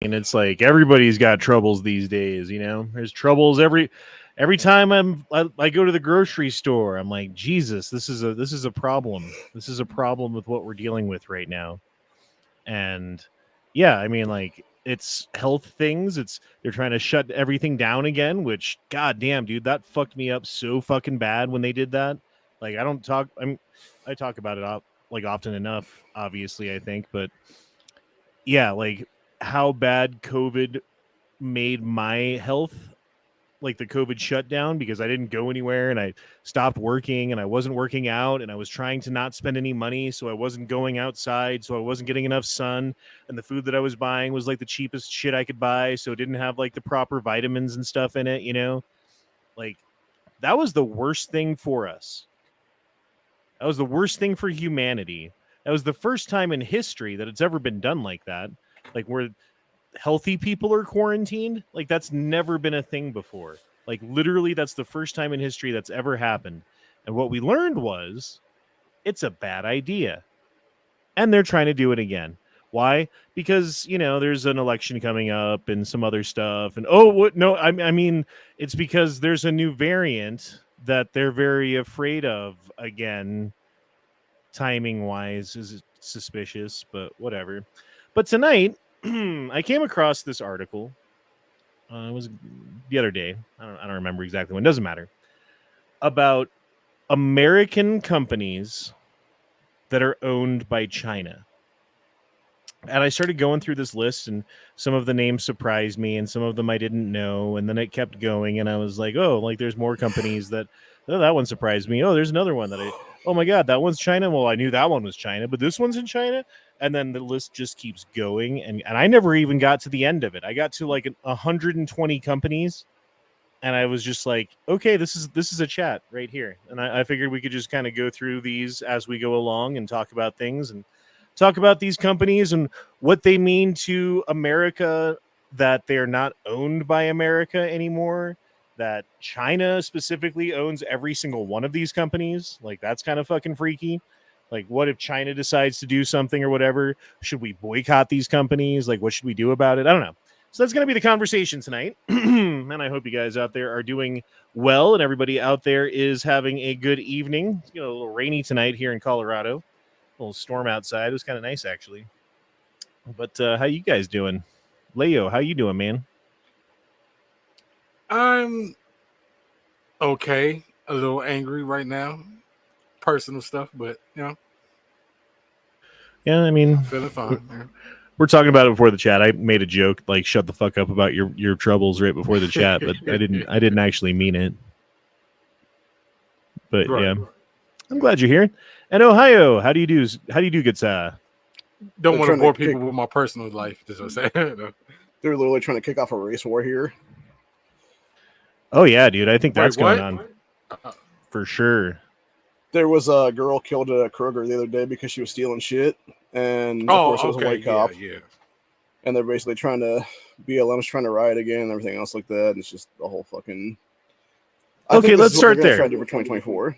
And it's like everybody's got troubles these days, you know. There's troubles every time I go to the grocery store. I'm like, Jesus, this is a problem. This is a problem with what we're dealing with right now. And yeah, I mean, like, it's health things. They're trying to shut everything down again, which goddamn, dude, that fucked me up so fucking bad when they did that. Like, I talk about it like often enough, obviously, I think, but yeah, like how bad COVID made my health, like the COVID shutdown, because I didn't go anywhere and I stopped working and I wasn't working out and I was trying to not spend any money. So I wasn't going outside. So I wasn't getting enough sun. And the food that I was buying was like the cheapest shit I could buy. So it didn't have like the proper vitamins and stuff in it, you know? Like that was the worst thing for us. That was the worst thing for humanity. That was the first time in history that it's ever been done like that. Like where healthy people are quarantined. Like that's never been a thing before. Like literally that's the first time in history that's ever happened. And what we learned was it's a bad idea. And they're trying to do it again. Why? Because, you know, there's an election coming up and some other stuff. And oh, what? No, I mean, it's because there's a new variant that they're very afraid of again. Timing wise is suspicious, but whatever. But tonight, I came across this article. It was the other day. I don't remember exactly when. It doesn't matter. About American companies that are owned by China. And I started going through this list, and some of the names surprised me, and some of them I didn't know. And then it kept going, and I was like, oh, like there's more companies that, oh, that one surprised me. Oh, there's another one that oh my God, that one's China. Well, I knew that one was China, but this one's in China. And then the list just keeps going. And I never even got to the end of it. I got to like 120 companies. And I was just like, okay, this is a chat right here. And I figured we could just kind of go through these as we go along and talk about things and talk about these companies and what they mean to America, that they're not owned by America anymore, that China specifically owns every single one of these companies. Like, that's kind of fucking freaky. Like, what if China decides to do something or whatever? Should we boycott these companies? Like, what should we do about it? I don't know. So that's going to be the conversation tonight. And I hope you guys out there are doing well and everybody out there is having a good evening. It's a little rainy tonight here in Colorado. A little storm outside. It was kind of nice, actually. But how you guys doing? Leo, how you doing, man? I'm okay. A little angry right now. Personal stuff, but, you know. Yeah, I mean, feeling fine. Yeah. We're talking about it before the chat. I made a joke, like, shut the fuck up about your troubles right before the chat, but I didn't actually mean it. But right. Yeah, I'm glad you're here. And Ohio, how do you do? How do you do, good sir? Don't want to bore people with my personal life. Just what I'm saying. No. They're literally trying to kick off a race war here. Oh yeah, dude. I think that's going on for sure. There was a girl killed at a Kroger the other day because she was stealing shit, and of course it was a white cop. Yeah. And they're basically trying to BLM's trying to riot again and everything else like that. And it's just the whole fucking. Okay, let's start there. Try to do for 2024.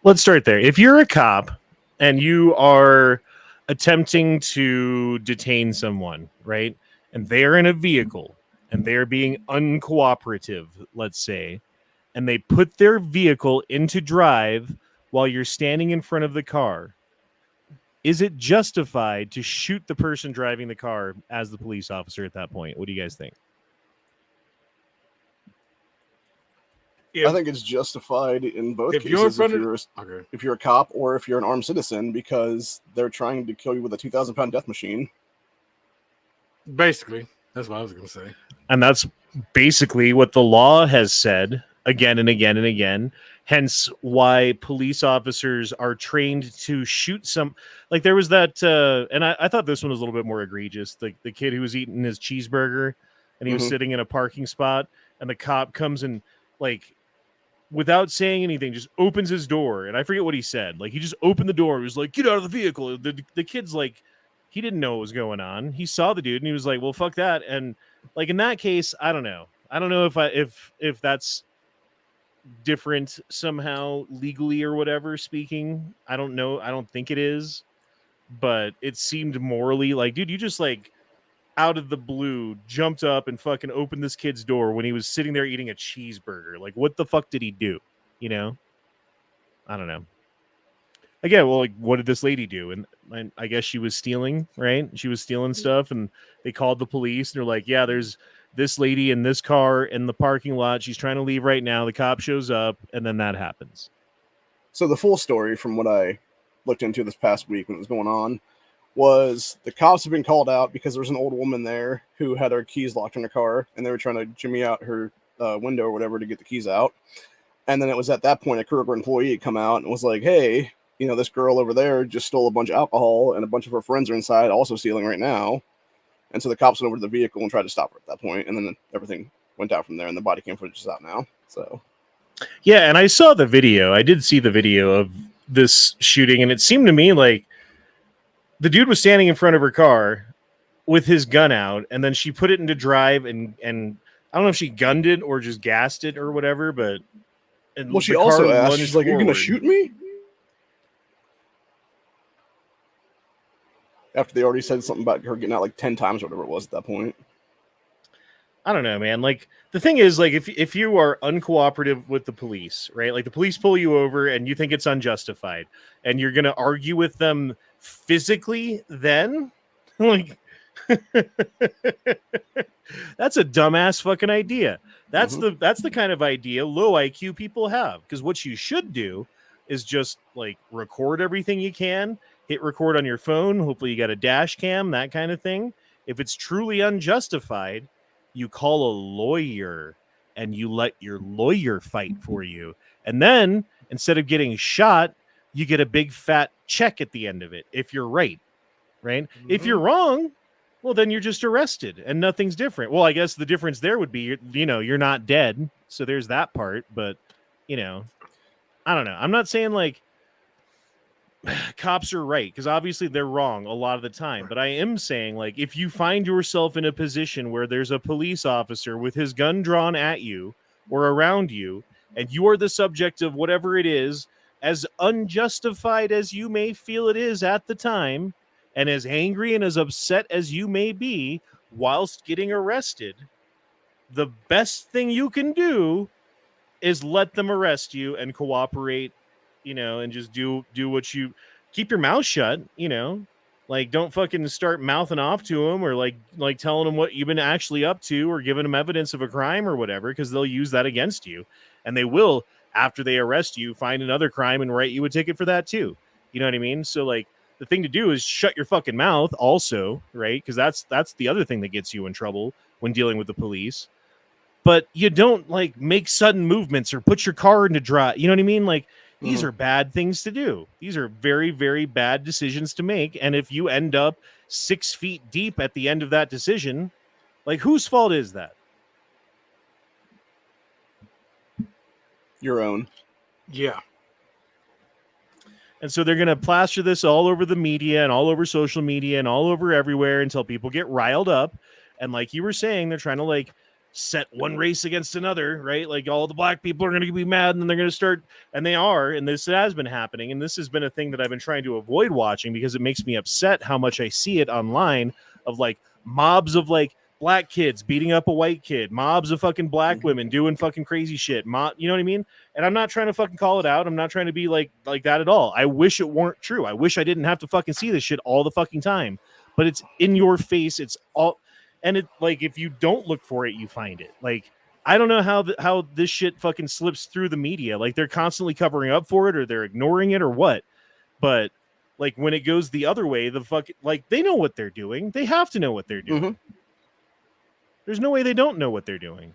Let's start there. If you're a cop and you are attempting to detain someone, right, and they're in a vehicle and they're being uncooperative, let's say, and they put their vehicle into drive while you're standing in front of the car, is it justified to shoot the person driving the car as the police officer at that point? What do you guys think? I think it's justified in both cases if you're a cop or if you're an armed citizen, because they're trying to kill you with a 2,000-pound death machine. Basically, that's what I was going to say. And that's basically what the law has said again and again and again. Hence why police officers are trained to shoot some. Like there was that, and I thought this one was a little bit more egregious. The kid who was eating his cheeseburger and he was sitting in a parking spot, and the cop comes and, like, without saying anything, just opens his door. And I forget what he said. Like, he just opened the door. He was like, get out of the vehicle. The kid's like, he didn't know what was going on. He saw the dude and he was like, well, fuck that. And like, in that case, I don't know. I don't know if that's different somehow legally or whatever speaking. I don't know. I don't think it is, but it seemed morally like, dude, you just like, out of the blue jumped up and fucking opened this kid's door when he was sitting there eating a cheeseburger. Like, what the fuck did he do? You know? I don't know. Again, well, like, what did this lady do? And I guess she was stealing, right? She was stealing stuff, and they called the police, and they're like, yeah, there's this lady in this car in the parking lot. She's trying to leave right now. The cop shows up, and then that happens. So the full story from what I looked into this past week when it was going on was the cops have been called out because there was an old woman there who had her keys locked in her car, and they were trying to jimmy out her window or whatever to get the keys out. And then it was at that point a Kroger employee had come out and was like, hey, you know, this girl over there just stole a bunch of alcohol and a bunch of her friends are inside also stealing right now. And so the cops went over to the vehicle and tried to stop her at that point. And then everything went out from there, and the body cam footage is out now. So, yeah. And I saw the video. I did see the video of this shooting. And it seemed to me like the dude was standing in front of her car with his gun out. And then she put it into drive and I don't know if she gunned it or just gassed it or whatever, but. Well, she also asked, she's like, "Are you going to shoot me?" After they already said something about her getting out like 10 times or whatever it was at that point. I don't know, man. Like, the thing is, like, if you are uncooperative with the police, right? Like, the police pull you over and you think it's unjustified, and you're going to argue with them physically, then, like, that's a dumbass fucking idea. That's the kind of idea low IQ people have. Because what you should do is just, like, record everything you can, hit record on your phone. Hopefully you got a dash cam, that kind of thing. If it's truly unjustified, you call a lawyer and you let your lawyer fight for you. And then instead of getting shot, you get a big fat check at the end of it. If you're right. If you're wrong, well, then you're just arrested and nothing's different. Well, I guess the difference there would be, you're not dead. So there's that part. But, I don't know. I'm not saying like cops are right, because obviously they're wrong a lot of the time. But I am saying, like, if you find yourself in a position where there's a police officer with his gun drawn at you or around you, and you are the subject of whatever it is, as unjustified as you may feel it is at the time, and as angry and as upset as you may be whilst getting arrested, the best thing you can do is let them arrest you and cooperate, and just do what you keep your mouth shut, like, don't fucking start mouthing off to them or like telling them what you've been actually up to or giving them evidence of a crime or whatever, because they'll use that against you. And they will, after they arrest you, find another crime and write you a ticket for that too. You know what I mean? So, like, the thing to do is shut your fucking mouth also, right? Because that's the other thing that gets you in trouble when dealing with the police. But you don't, like, make sudden movements or put your car into drive. You know what I mean? Like, these are bad things to do. These are very, very bad decisions to make. And if you end up 6 feet deep at the end of that decision, like, whose fault is that? Your own. Yeah. And so they're going to plaster this all over the media and all over social media and all over everywhere until people get riled up. And like you were saying, they're trying to, like, set one race against another, right? Like, all the black people are going to be mad, and then they're going to start, and they are, and this has been happening. And this has been a thing that I've been trying to avoid watching because it makes me upset how much I see it online of, like, mobs of, like, black kids beating up a white kid, mobs of fucking black women doing fucking crazy shit. You know what I mean? And I'm not trying to fucking call it out. I'm not trying to be like that at all. I wish it weren't true. I wish I didn't have to fucking see this shit all the fucking time, but it's in your face. It's all, and it, like, if you don't look for it, you find it. Like, I don't know how this shit fucking slips through the media. Like, they're constantly covering up for it, or they're ignoring it, or what. But, like, when it goes the other way, the fucking, like, they know what they're doing. They have to know what they're doing. There's no way they don't know what they're doing.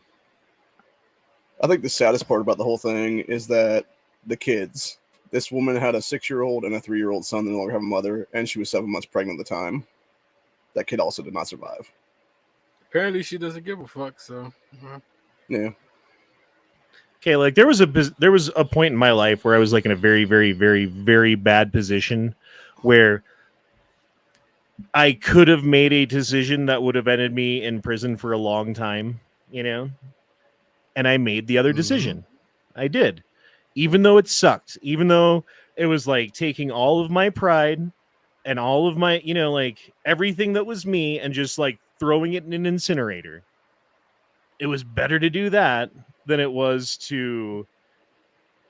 I think the saddest part about the whole thing is that the kids, this woman had a 6-year-old and a 3-year-old son that no longer have a mother, and she was 7 months pregnant at the time. That kid also did not survive. Apparently she doesn't give a fuck, so. Yeah. Okay, like, there was a point in my life where I was, like, in a very, very, very, very bad position where I could have made a decision that would have ended me in prison for a long time, and I made the other decision. I did. Even though it sucked, even though it was, like, taking all of my pride and all of my, like, everything that was me and just, like, throwing it in an incinerator. It was better to do that than it was to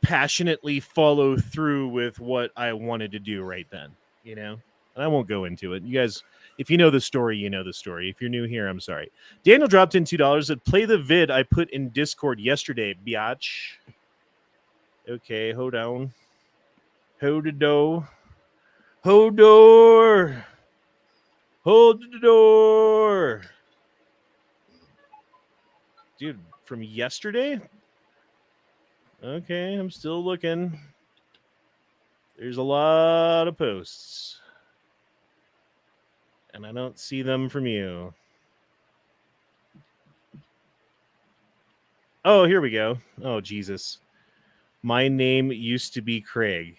passionately follow through with what I wanted to do right then, you know? And I won't go into it. You guys, if you know the story, you know the story. If you're new here, I'm sorry. Daniel dropped in $2 that play the vid I put in Discord yesterday, biatch. Okay, hold on. Hold the door. Hold door. Hold the door. Dude, from yesterday? Okay, I'm still looking. There's a lot of posts. And I don't see them from you. Oh, here we go. Oh, Jesus. My name used to be Craig.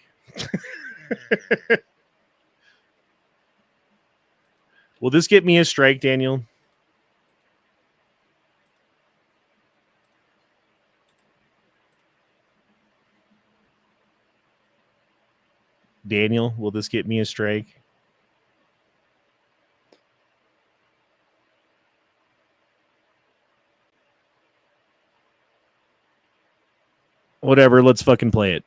Will this get me a strike, Daniel? Daniel, will this get me a strike? Whatever, let's fucking play it.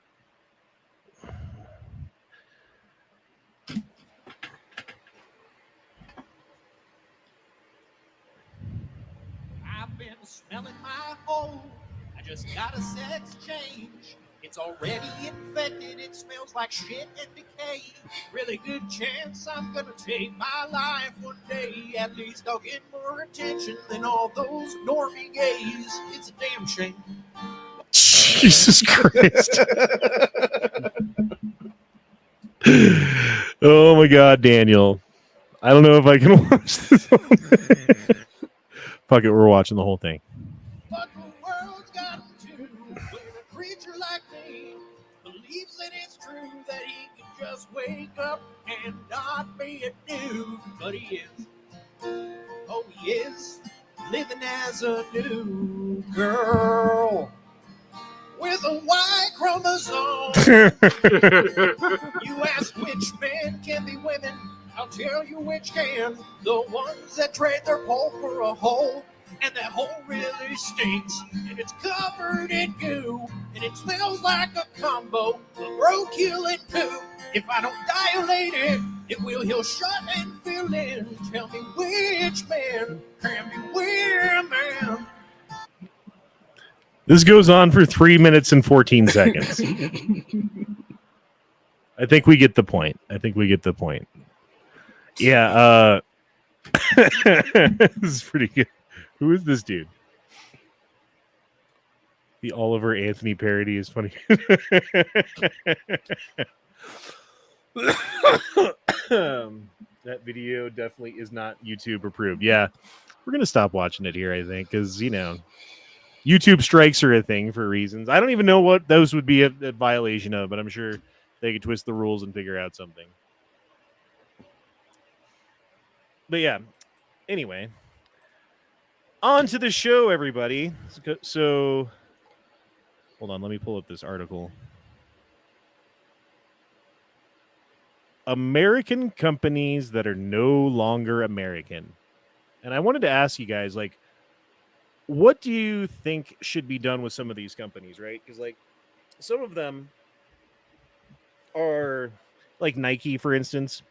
I've been smelling my hole. I just got a sex change. It's already infected. It smells like shit and decay. Really good chance I'm gonna take my life one day. At least I'll get more attention than all those normie gays. It's a damn shame. Jesus Christ. Oh my God, Daniel. I don't know if I can watch this one. Fuck it, we're watching the whole thing. But the world's gotten to when a creature like me believes that it's true that he can just wake up and not be a dude. But he is. Oh, he is living as a new girl with a Y chromosome. You ask which men can be women, I'll tell you which can. The ones that trade their pole for a hole, and that hole really stinks, and it's covered in goo, and it smells like a combo of roadkill and poo. If I don't dilate it, it will heal shut and fill in. Tell me which man can be women. This goes on for 3 minutes and 14 seconds. I think we get the point. Yeah, this is pretty good. Who is this dude? The Oliver Anthony parody is funny. That video definitely is not YouTube approved. Yeah, we're going to stop watching it here, I think, because, you know, YouTube strikes are a thing for reasons. I don't even know what those would be a violation of, but I'm sure they could twist the rules and figure out something. But yeah, anyway, on to the show, everybody. So, hold on, let me pull up this article. American companies that are no longer American. And I wanted to ask you guys, like, what do you think should be done with some of these companies, right? Because, like, some of them are, like, Nike, for instance.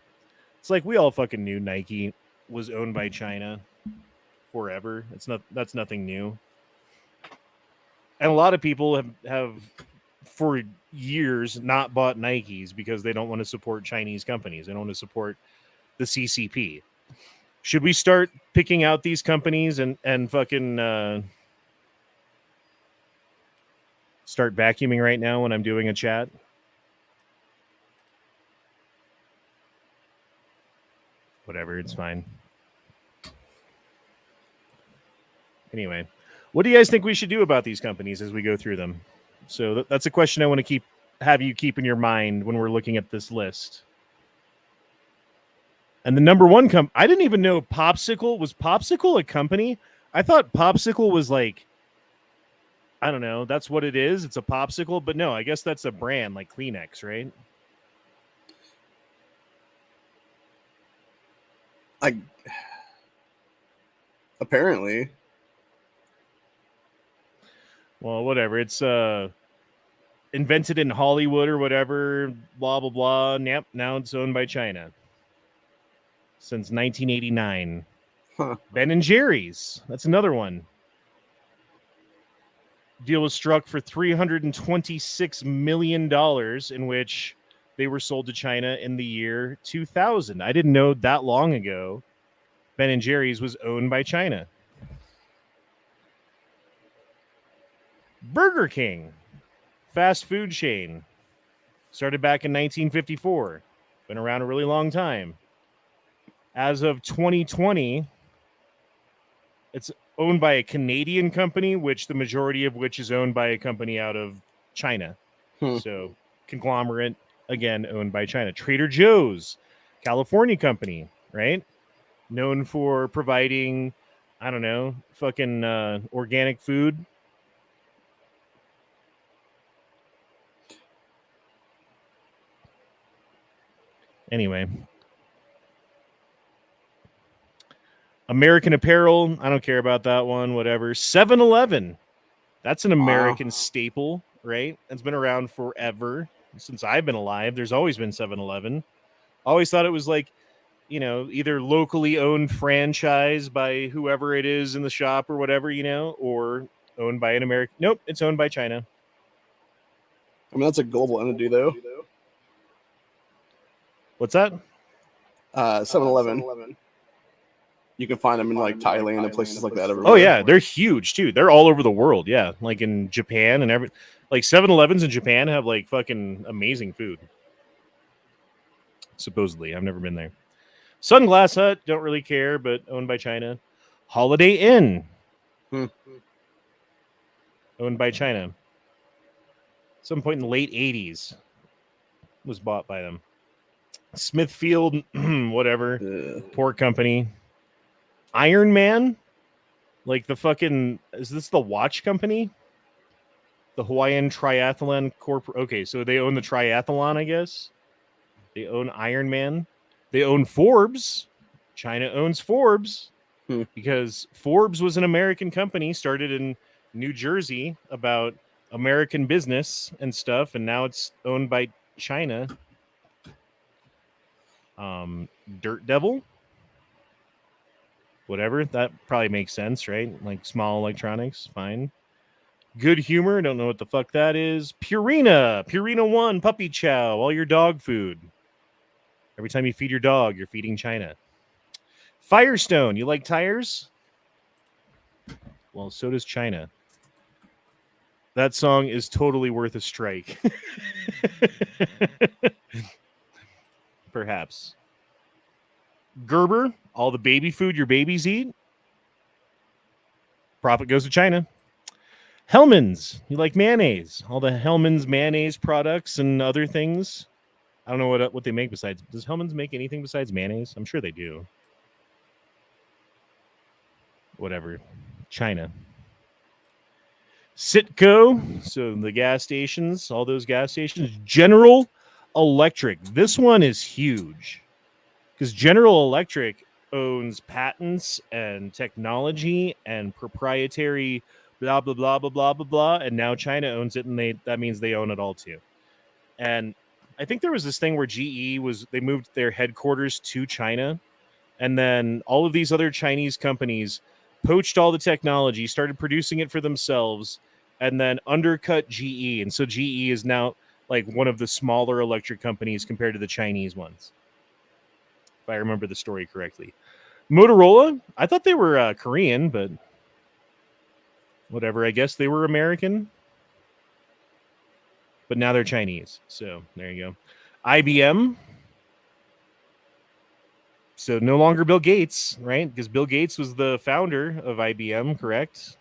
It's like we all fucking knew Nike was owned by China forever. That's nothing new. And a lot of people have for years not bought Nikes because they don't want to support Chinese companies. They don't want to support the CCP. Should we start picking out these companies and fucking start vacuuming right now when I'm doing a chat? Whatever, it's fine. Anyway, what do you guys think we should do about these companies as we go through them? So that's a question I want to have you keep in your mind when we're looking at this list. And the number one I didn't even know Popsicle was Popsicle a company. I thought Popsicle was like, I don't know, that's what it is. It's a popsicle, but no, I guess that's a brand like Kleenex, right? Apparently. Well, whatever. It's invented in Hollywood or whatever. Blah blah blah. Yep. Now it's owned by China since 1989. Huh. Ben and Jerry's. That's another one. Deal was struck for $326 million, in which they were sold to China in the year 2000. I didn't know that long ago Ben and Jerry's was owned by China. Burger King, fast food chain, started back in 1954. Been around a really long time. As of 2020, it's owned by a Canadian company, which the majority of which is owned by a company out of China. So conglomerate, again, owned by China. Trader Joe's, California company, right? Known for providing, I don't know, fucking organic food. Anyway. American Apparel, I don't care about that one, whatever. 7-Eleven, that's an American staple, right? It's been around forever. Since I've been alive, there's always been 7-Eleven. Always thought it was like, you know, either locally owned franchise by whoever it is in the shop or whatever, you know, or owned by an American. Nope, it's owned by China. I mean, that's a global entity, though. What's that? 7-Eleven. You can find them in like Thailand and places like that. Oh yeah, they're huge too. They're all over the world. Yeah, like in Japan and every, like 7-Elevens in Japan have like fucking amazing food. Supposedly, I've never been there. Sunglass Hut, don't really care, but owned by China. Holiday Inn, owned by China. Some point in the late 80s, was bought by them. Smithfield, whatever, pork company. Iron Man, like the fucking, is this the watch company? The Hawaiian Triathlon Corp. Okay, so they own the triathlon, I guess. They own Iron Man. They own Forbes. China owns Forbes because Forbes was an American company started in New Jersey about American business and stuff, and now it's owned by China. Dirt Devil. Whatever, that probably makes sense, right? Like small electronics, fine. Good Humor, don't know what the fuck that is. Purina One, Puppy Chow, all your dog food. Every time you feed your dog, you're feeding China. Firestone, you like tires? Well, so does China. That song is totally worth a strike. Perhaps. Gerber, all the baby food your babies eat. Profit goes to China. Hellman's, you like mayonnaise. All the Hellman's mayonnaise products and other things. I don't know what they make besides. Does Hellman's make anything besides mayonnaise? I'm sure they do. Whatever. China. Citgo, so the gas stations, all those gas stations. General Electric. This one is huge. Because General Electric owns patents and technology and proprietary blah, blah, blah, blah, blah, blah, blah. And now China owns it, and that means they own it all too. And I think there was this thing where they moved their headquarters to China. And then all of these other Chinese companies poached all the technology, started producing it for themselves, and then undercut GE. And so GE is now like one of the smaller electric companies compared to the Chinese ones. If I remember the story correctly. Motorola, I thought they were Korean, but whatever. I guess they were American. But now they're Chinese. So there you go. IBM. So no longer Bill Gates, right? Because Bill Gates was the founder of IBM, correct?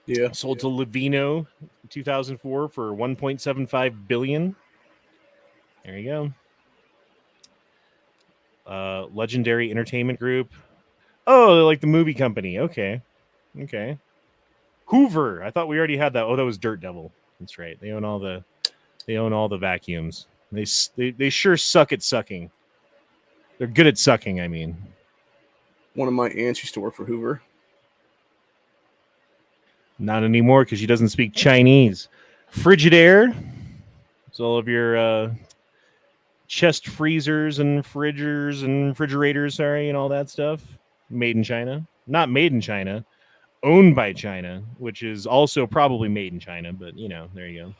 Yeah. Sold to Levino in 2004 for $1.75 billion. There you go. Legendary Entertainment Group. Oh, like the movie company. Okay. Hoover. I thought we already had that. Oh, that was Dirt Devil. That's right. They own all the vacuums. They sure suck at sucking. They're good at sucking, I mean. One of my aunts used to work for Hoover. Not anymore because she doesn't speak Chinese. Frigidaire. It's all of your chest freezers and refrigerators, and all that stuff. Made in China. Not made in China. Owned by China, which is also probably made in China, but, there you go.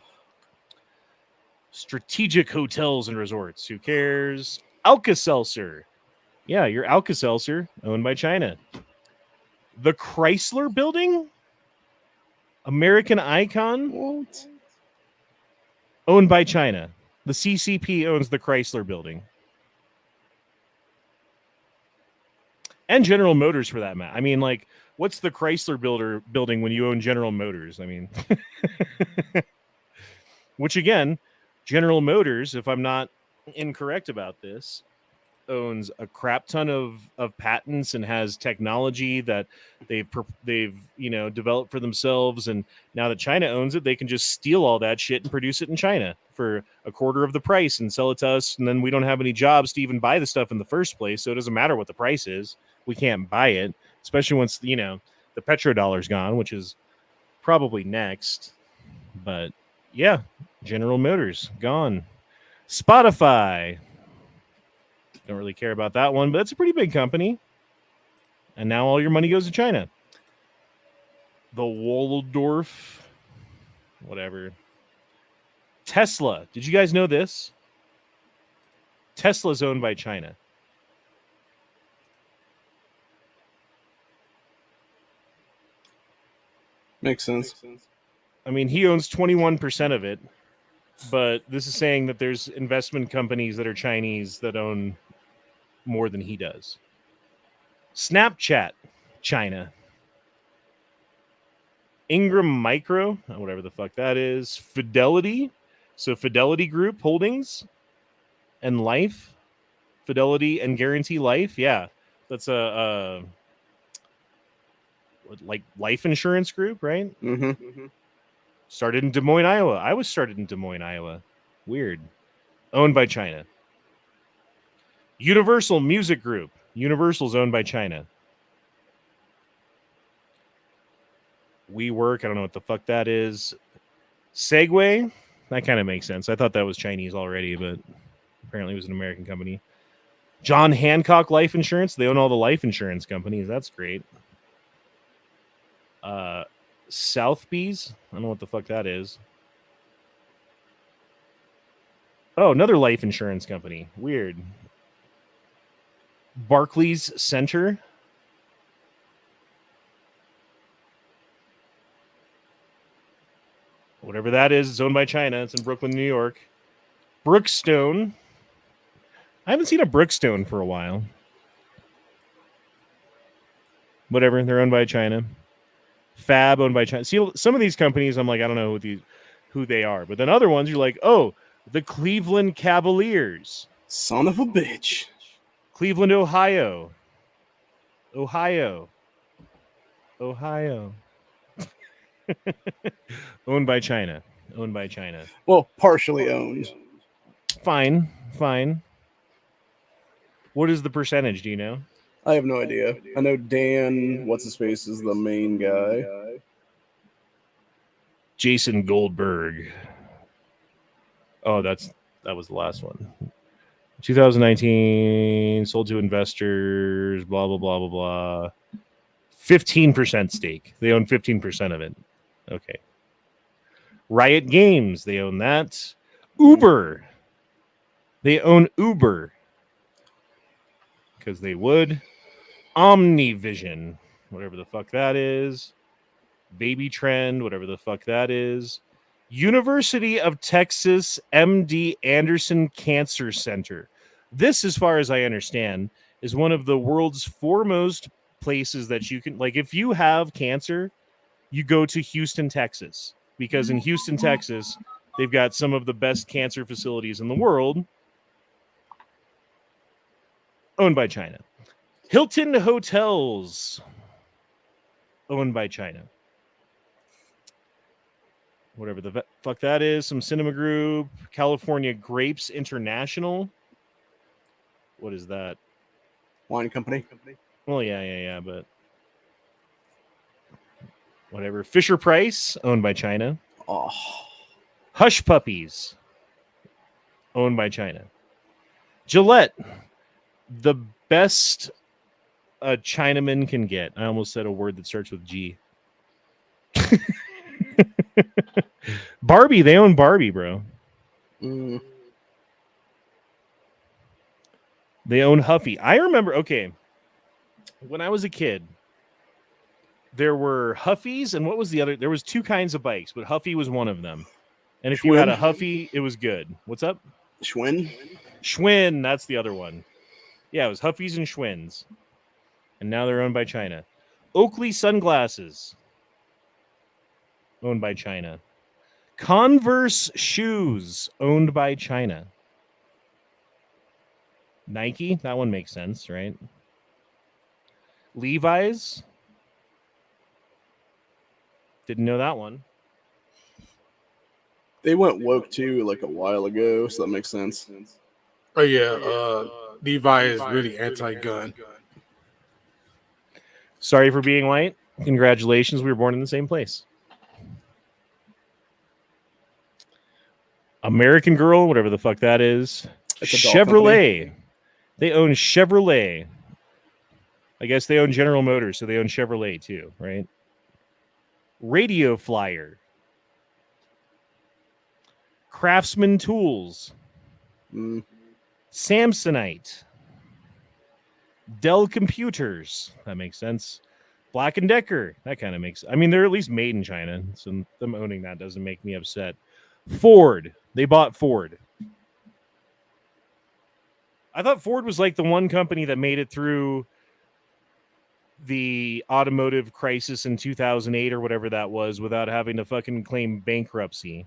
Strategic hotels and resorts. Who cares? Alka-Seltzer. Yeah, your Alka-Seltzer, owned by China. The Chrysler Building? American Icon? What? Owned by China. The CCP owns the Chrysler Building. And General Motors, for that matter. I mean, like, what's the Chrysler building when you own General Motors? I mean, which, again, General Motors, if I'm not incorrect about this, owns a crap ton of patents and has technology that they've developed for themselves. And now that China owns it, they can just steal all that shit and produce it in China for a quarter of the price and sell it to us. And then we don't have any jobs to even buy the stuff in the first place. So it doesn't matter what the price is. We can't buy it, especially once, the petrodollar's gone, which is probably next. But yeah, General Motors gone. Spotify. Don't really care about that one, but it's a pretty big company. And now all your money goes to China. The Waldorf, whatever. Tesla. Did you guys know this? Tesla's owned by China. Makes sense. I mean, he owns 21% of it, but this is saying that there's investment companies that are Chinese that own more than he does. Snapchat, China. Ingram Micro, whatever the fuck that is. Fidelity, so Fidelity Group Holdings and Life. Fidelity and Guarantee Life, yeah. That's a like life insurance group, right? Mm-hmm. Started in Des Moines, Iowa. I was started in Des Moines, Iowa. Weird. Owned by China. Universal Music Group. Universal's owned by China. WeWork, I don't know what the fuck that is. Segway, that kind of makes sense. I thought that was Chinese already, but apparently it was an American company. John Hancock Life Insurance, they own all the life insurance companies. That's great. Southbees, I don't know what the fuck that is. Oh, another life insurance company. Weird. Barclays Center. Whatever that is, it's owned by China. It's in Brooklyn, New York. Brookstone. I haven't seen a Brookstone for a while. Whatever, they're owned by China. Fab, owned by China. See, some of these companies, I'm like, I don't know who they are. But then other ones, you're like, oh, the Cleveland Cavaliers. Son of a bitch. Cleveland, Ohio. Ohio. Owned by China. Well, partially owned. Fine. What is the percentage? Do you know? I have no idea. I know Dan, what's his face, is the main guy. Jason Goldberg. Oh, that was the last one. 2019, sold to investors, blah, blah, blah, blah, blah. 15% stake. They own 15% of it. Okay. Riot Games, they own that. Uber. They own Uber. Because they would. Omnivision, whatever the fuck that is. Baby Trend, whatever the fuck that is. University of Texas MD Anderson Cancer Center. This, as far as I understand, is one of the world's foremost places that you can, like, if you have cancer, you go to Houston, Texas, because in Houston, Texas, they've got some of the best cancer facilities in the world, owned by China. Hilton Hotels, owned by China. Whatever the fuck that is. Some cinema group. California Grapes International. What is that? Wine company. Well, yeah, but whatever. Fisher Price, owned by China. Oh, Hush Puppies, owned by China. Gillette, the best a Chinaman can get. I almost said a word that starts with G. Barbie, they own Barbie, bro. mm, They own Huffy. I remember, okay, when I was a kid, there were Huffies, and what was the other? There was two kinds of bikes, but Huffy was one of them. And if you had a Huffy, it was good. What's up? Schwinn. Schwinn, that's the other one. Yeah, it was Huffies and Schwinns. And now they're owned by China. Oakley sunglasses, owned by China. Converse shoes, owned by China. Nike, that one makes sense, right? Levi's. Didn't know that one. They went woke too like a while ago, so that makes sense. Oh yeah, Levi is really anti-gun. Sorry for being white. Congratulations, we were born in the same place. American Girl, whatever the fuck that is. It's a doll Chevrolet. company. They own Chevrolet. I guess they own General Motors, so they own Chevrolet too, right? Radio Flyer. Craftsman Tools. Mm, Samsonite. Dell Computers. That makes sense. Black & Decker. That kind of makes... I mean, they're at least made in China, so them owning that doesn't make me upset. Ford. They bought Ford. I thought Ford was like the one company that made it through the automotive crisis in 2008 or whatever that was without having to fucking claim bankruptcy.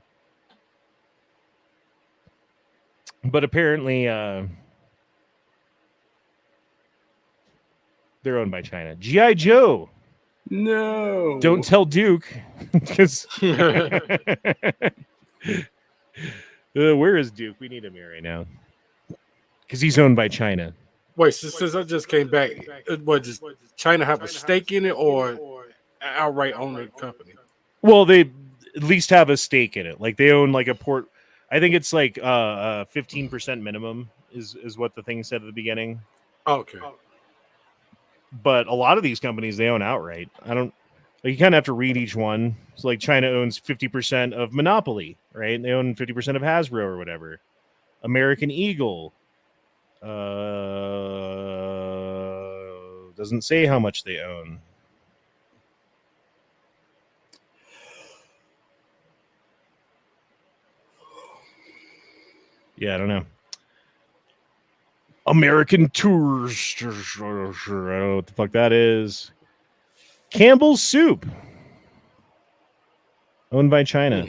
But apparently they're owned by China. G.I. Joe. no. Don't tell Duke. Because where is Duke? We need him here right now. Because he's owned by China. Wait, since I just came back, does China have a stake in it or outright own the company? Well, they at least have a stake in it. Like they own like a port. I think it's like 15% minimum is what the thing said at the beginning. Okay. But a lot of these companies they own outright. I don't. Like, you kind of have to read each one. So like China owns 50% of Monopoly, right? They own 50% of Hasbro or whatever. American Eagle. Doesn't say how much they own. Yeah, I don't know. American Tours. I don't know what the fuck that is. Campbell's Soup. Owned by China.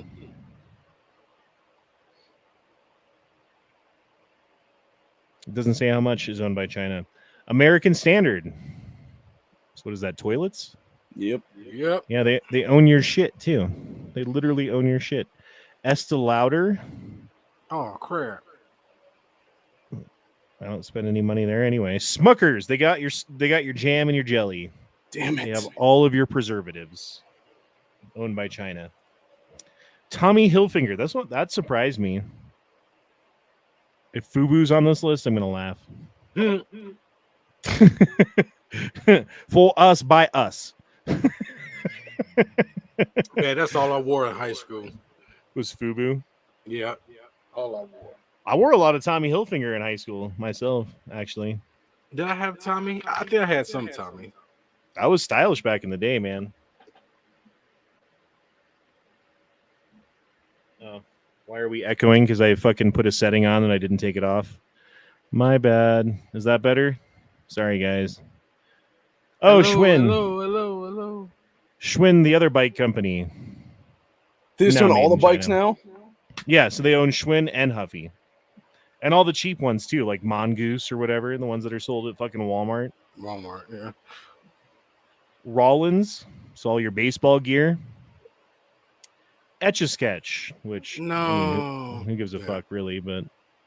It doesn't say how much is owned by China. American Standard. So what is that, toilets? Yep. Yep. Yeah, they own your shit, too. They literally own your shit. Estee Lauder. Oh crap. I don't spend any money there anyway. Smuckers. They got your jam and your jelly. Damn it. They have all of your preservatives. Owned by China. Tommy Hilfiger. That surprised me. If Fubu's on this list, I'm gonna laugh. For us, by us. Yeah, that's all I wore in high school. Was Fubu? Yeah. All I wore. I wore a lot of Tommy Hilfiger in high school myself, actually. Did I have Tommy? I think I had some Tommy. I was stylish back in the day, man. Oh, why are we echoing? Because I fucking put a setting on and I didn't take it off. My bad. Is that better? Sorry, guys. Oh, hello, Schwinn. Hello. Schwinn, the other bike company. They just Not own made all the in bikes China. now? Yeah, so they own Schwinn and Huffy. And all the cheap ones, too, like Mongoose or whatever, the ones that are sold at fucking Walmart. Walmart, yeah. Rollins, so all your baseball gear. Etch-a-Sketch, which No. I mean, who gives a Yeah. fuck, really, but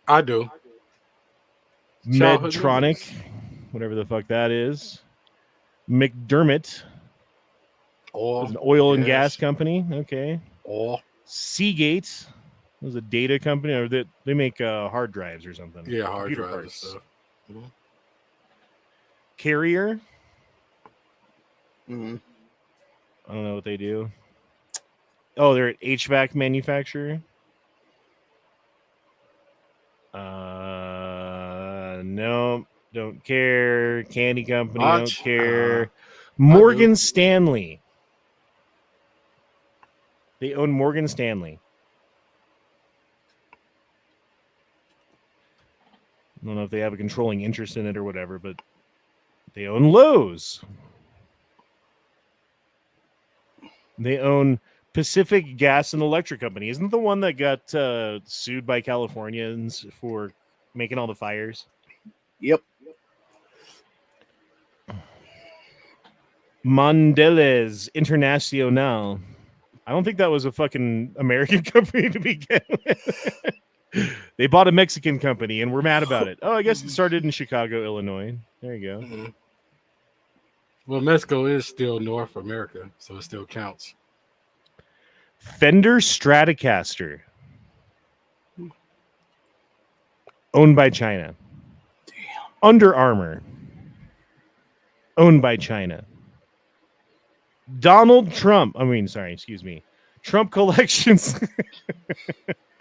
I do. Childhood Medtronic, whatever the fuck that is. McDermott, Oil, an oil and gas. gas company. Okay. Oil. Seagate was a data company, or they make hard drives or something. Yeah, hard Computer drive and parts. stuff. Mhm. Carrier. Mhm. I don't know what they do. Oh, they're an HVAC manufacturer. No, don't care. Candy company, don't Launch? care. I Morgan Stanley. They own Morgan Stanley. I don't know if they have a controlling interest in it or whatever, but they own Lowe's. They own Pacific Gas and Electric Company. Isn't the one that got sued by Californians for making all the fires? Yep. Mondelez Internacional. I don't think that was a fucking American company to begin with. They bought a Mexican company and we're mad about it. Oh, I guess it started in Chicago, Illinois. There you go. Mm-hmm. Well, Mexico is still North America, so it still counts. Fender Stratocaster. Owned by China. Damn. Under Armour. Owned by China. Donald Trump. Excuse me. Trump Collections.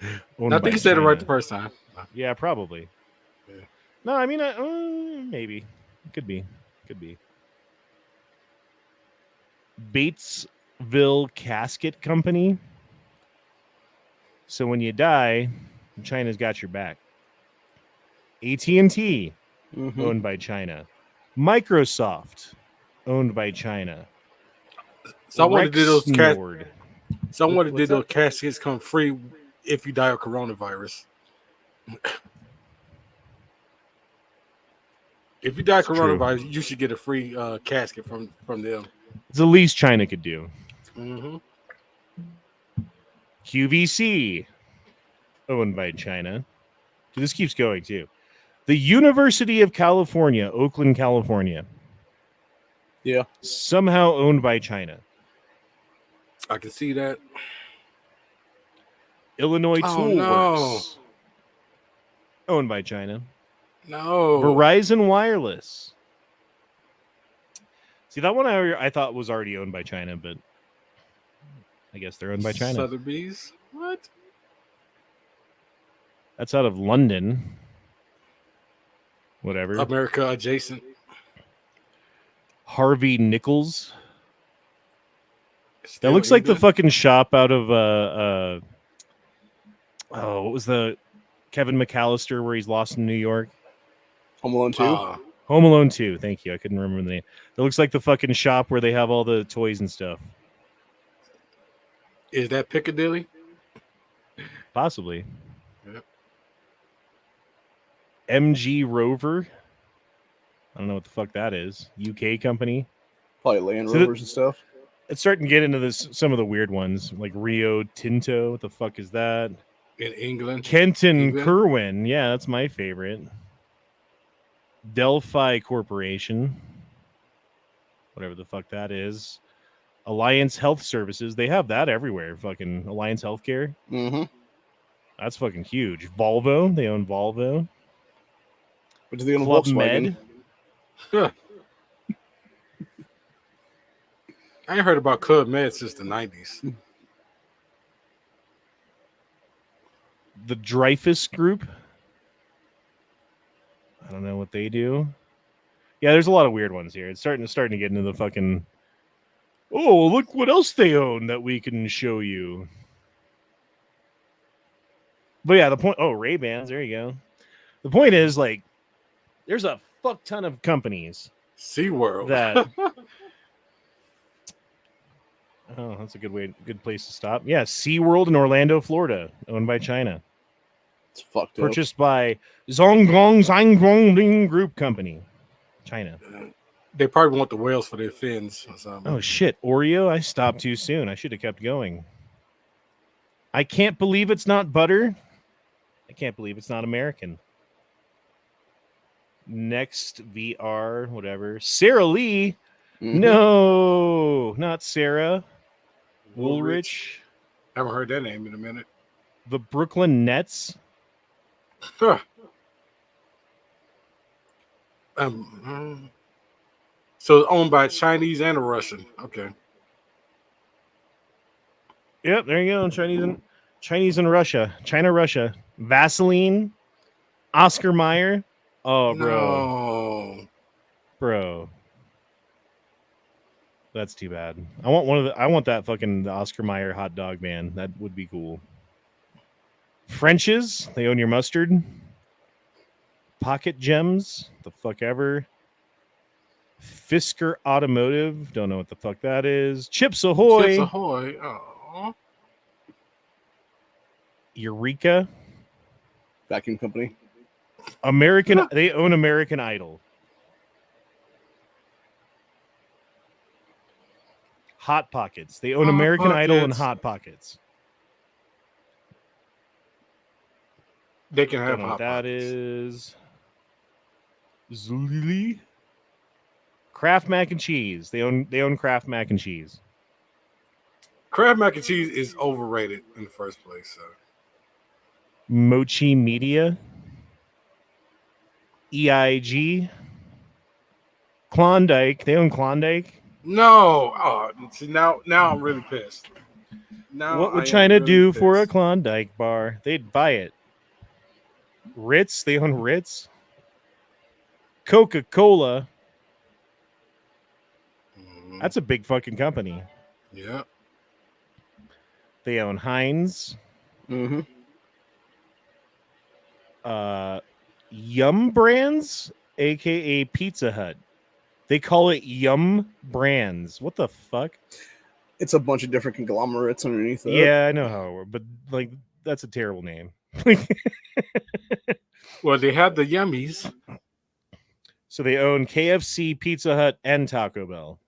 I think you said it right the first time. Yeah, probably. Yeah. No, I mean, maybe. Could be. Batesville Casket Company. So when you die, China's got your back. AT&T, owned by China. Microsoft, owned by China. Someone did those Rexnord. Someone What's did those that? caskets come free if you die of coronavirus. If you die of It's coronavirus, true. you should get a free casket from them. It's the least China could do. Mm-hmm. QVC, owned by China. So this keeps going too. The University of California, Oakland, California. Yeah. Somehow owned by China. I can see that. Illinois Oh, Tool no. Works. Owned by China. No. Verizon Wireless. See, that one I thought was already owned by China, but I guess they're owned by China. Sotheby's? What? That's out of London. Whatever. America adjacent. Harvey Nichols. Still That looks like the England? fucking shop out of what was the Kevin McAllister where he's lost in New York? Home Alone 2. Home Alone 2. Thank you. I couldn't remember the name. It looks like the fucking shop where they have all the toys and stuff. Is that Piccadilly? Possibly. Yep. MG Rover. I don't know what the fuck that is. UK company. Probably Land So Rovers and stuff. It's starting to get into some of the weird ones, like Rio Tinto. What the fuck is that? In England? Kenton England? Kerwin. Yeah, that's my favorite. Delphi Corporation. Whatever the fuck that is. Alliance Health Services. They have that everywhere. Fucking Alliance Healthcare. Mm-hmm. That's fucking huge. Volvo. They own Volvo. But do they own Club Volkswagen? Med. Huh. I ain't heard about Club Med since the 90s. The Dreyfus Group. I don't know what they do. Yeah, there's a lot of weird ones here. It's starting to get into the fucking. Oh, look what else they own that we can show you. But yeah, the point. Oh, Ray-Bans. There you go. The point is, like, there's a fuck ton of companies SeaWorld. that. Oh, that's a good place to stop. Yeah, SeaWorld in Orlando, Florida, owned by China. It's fucked up. Purchased by Zhonggong Group Company, China. They probably want the whales for their fins or something. Oh, shit. Oreo? I stopped too soon. I should have kept going. I can't believe it's not butter. I can't believe it's not American. Next VR, whatever. Sara Lee. Mhm. No, not Sarah. Woolrich. Haven't heard that name in a minute. The Brooklyn Nets. Huh. So it's owned by a Chinese and a Russian. Okay. Yep, there you go. Chinese and Russia. China, Russia. Vaseline. Oscar Mayer. Oh, No. bro. That's too bad. I want that fucking Oscar Mayer hot dog, man. That would be cool. French's. They own your mustard. Pocket Gems. The fuck ever. Fisker Automotive. Don't know what the fuck that is. Chips Ahoy. Chips Ahoy. Oh. Eureka. Vacuum company. American. They own American Idol. Hot Pockets. They own Hot American Idol and Pockets. Hot Pockets. They can have Don't know what hot that pockets. is. Zulili. Kraft Mac and Cheese. They own Kraft Mac and Cheese. Kraft mac and cheese is overrated in the first place. So. Mochi Media. EIG. Klondike. They own Klondike. No. Oh, see, now I'm really pissed. Now What would I am China really do for a pissed. Klondike bar? They'd buy it. Ritz. They own Ritz. Coca-Cola. That's a big fucking company. Yeah. They own Heinz. Mm-hmm. Yum Brands, aka Pizza Hut. They call it Yum Brands. What the fuck? It's a bunch of different conglomerates underneath it. Yeah, I know how it works, but like that's a terrible name. Well, they have the yummies. So they own KFC, Pizza Hut, and Taco Bell.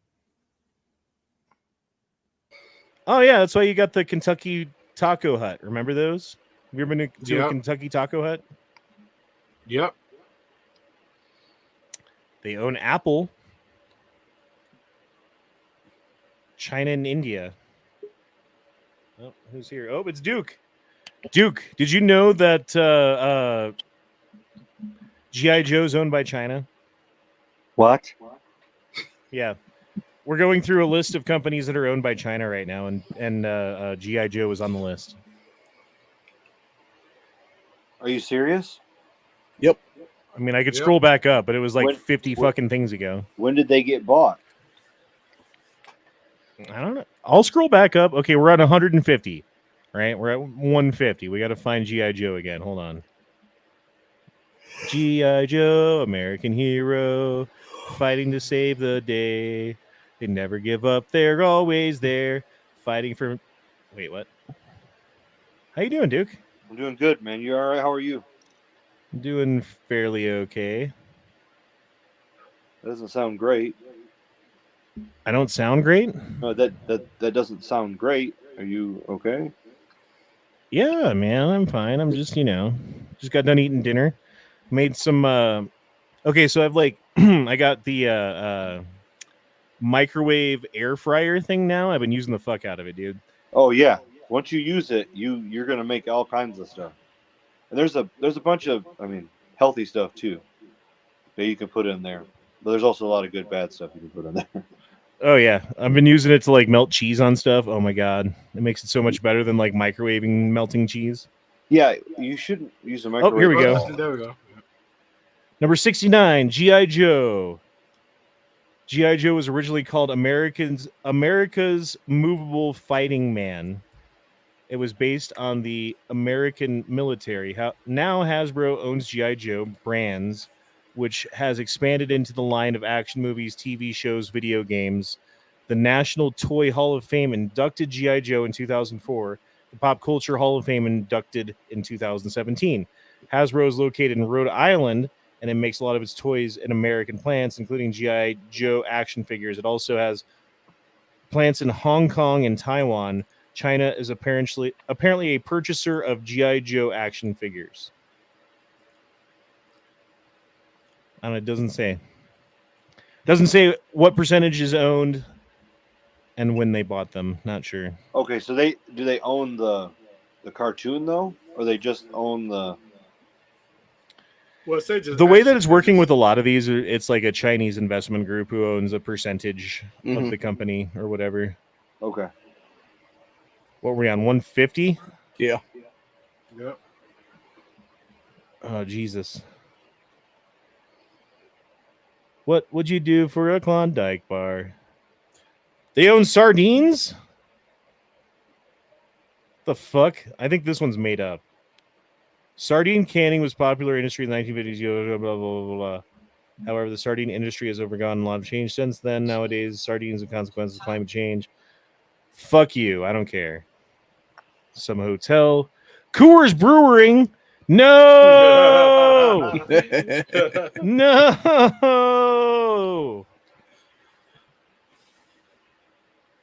Oh yeah, that's why you got the Kentucky Taco Hut. Remember those? Have you ever been to a Yep. Kentucky Taco Hut? Yep. They own Apple, China, and India. Oh, who's here? Oh, it's Duke. Duke, did you know that G.I. Joe's owned by China? What? Yeah. We're going through a list of companies that are owned by China right now, and G.I. Joe is on the list. Are you serious? I mean, I could Yep. scroll back up, but it was like When- 50 fucking things ago. When did they get bought? I don't know. I'll scroll back up. Okay, we're at 150, right? We're at 150. We got to find G.I. Joe again. Hold on. G.I. Joe, American hero, fighting to save the day. They never give up. They're always there, fighting for... Wait, what? How you doing, Duke? I'm doing good, man. You all right? How are you? I'm doing fairly okay. That doesn't sound great. I don't sound great? No, that doesn't sound great. Are you okay? Yeah, man, I'm fine. I'm just, just got done eating dinner. Made some okay, so I've like I got the microwave air fryer thing now. I've been using the fuck out of it, dude. Oh yeah. Once you use it, you're gonna make all kinds of stuff. And there's a bunch of healthy stuff too that you can put in there. But there's also a lot of good bad stuff you can put in there. Oh yeah, I've been using it to like melt cheese on stuff. Oh my god, it makes it so much better than like microwaving melting cheese. Yeah, you shouldn't use a microwave. here we at go. all. There we go. Number 69, G.I. Joe. G.I. Joe was originally called America's Movable Fighting Man. It was based on the American military. Now Hasbro owns G.I. Joe brands, which has expanded into the line of action movies, TV shows, video games. The National Toy Hall of Fame inducted G.I. Joe in 2004. The Pop Culture Hall of Fame inducted in 2017. Hasbro is located in Rhode Island, and it makes a lot of its toys in American plants, including G.I. Joe action figures. It also has plants in Hong Kong and Taiwan. China is apparently a purchaser of G.I. Joe action figures. I don't know, it doesn't say. Doesn't say what percentage is owned and when they bought them. Not sure. Okay, so do they own the cartoon though, or they just own the? Well, say just The way that it's action working figures. with a lot of these, it's like a Chinese investment group who owns a percentage of Mhm. the company or whatever. Okay. What were we on? 150? Yeah. Yep. Oh, Jesus. What would you do for a Klondike bar? They own sardines? The fuck? I think this one's made up. Sardine canning was popular industry in the 1950s. Blah, blah, blah, blah, blah. However, the sardine industry has undergone a lot of change since then. Nowadays, sardines are consequences of climate change. Fuck you. I don't care. Some hotel. Coors Brewing. No! No!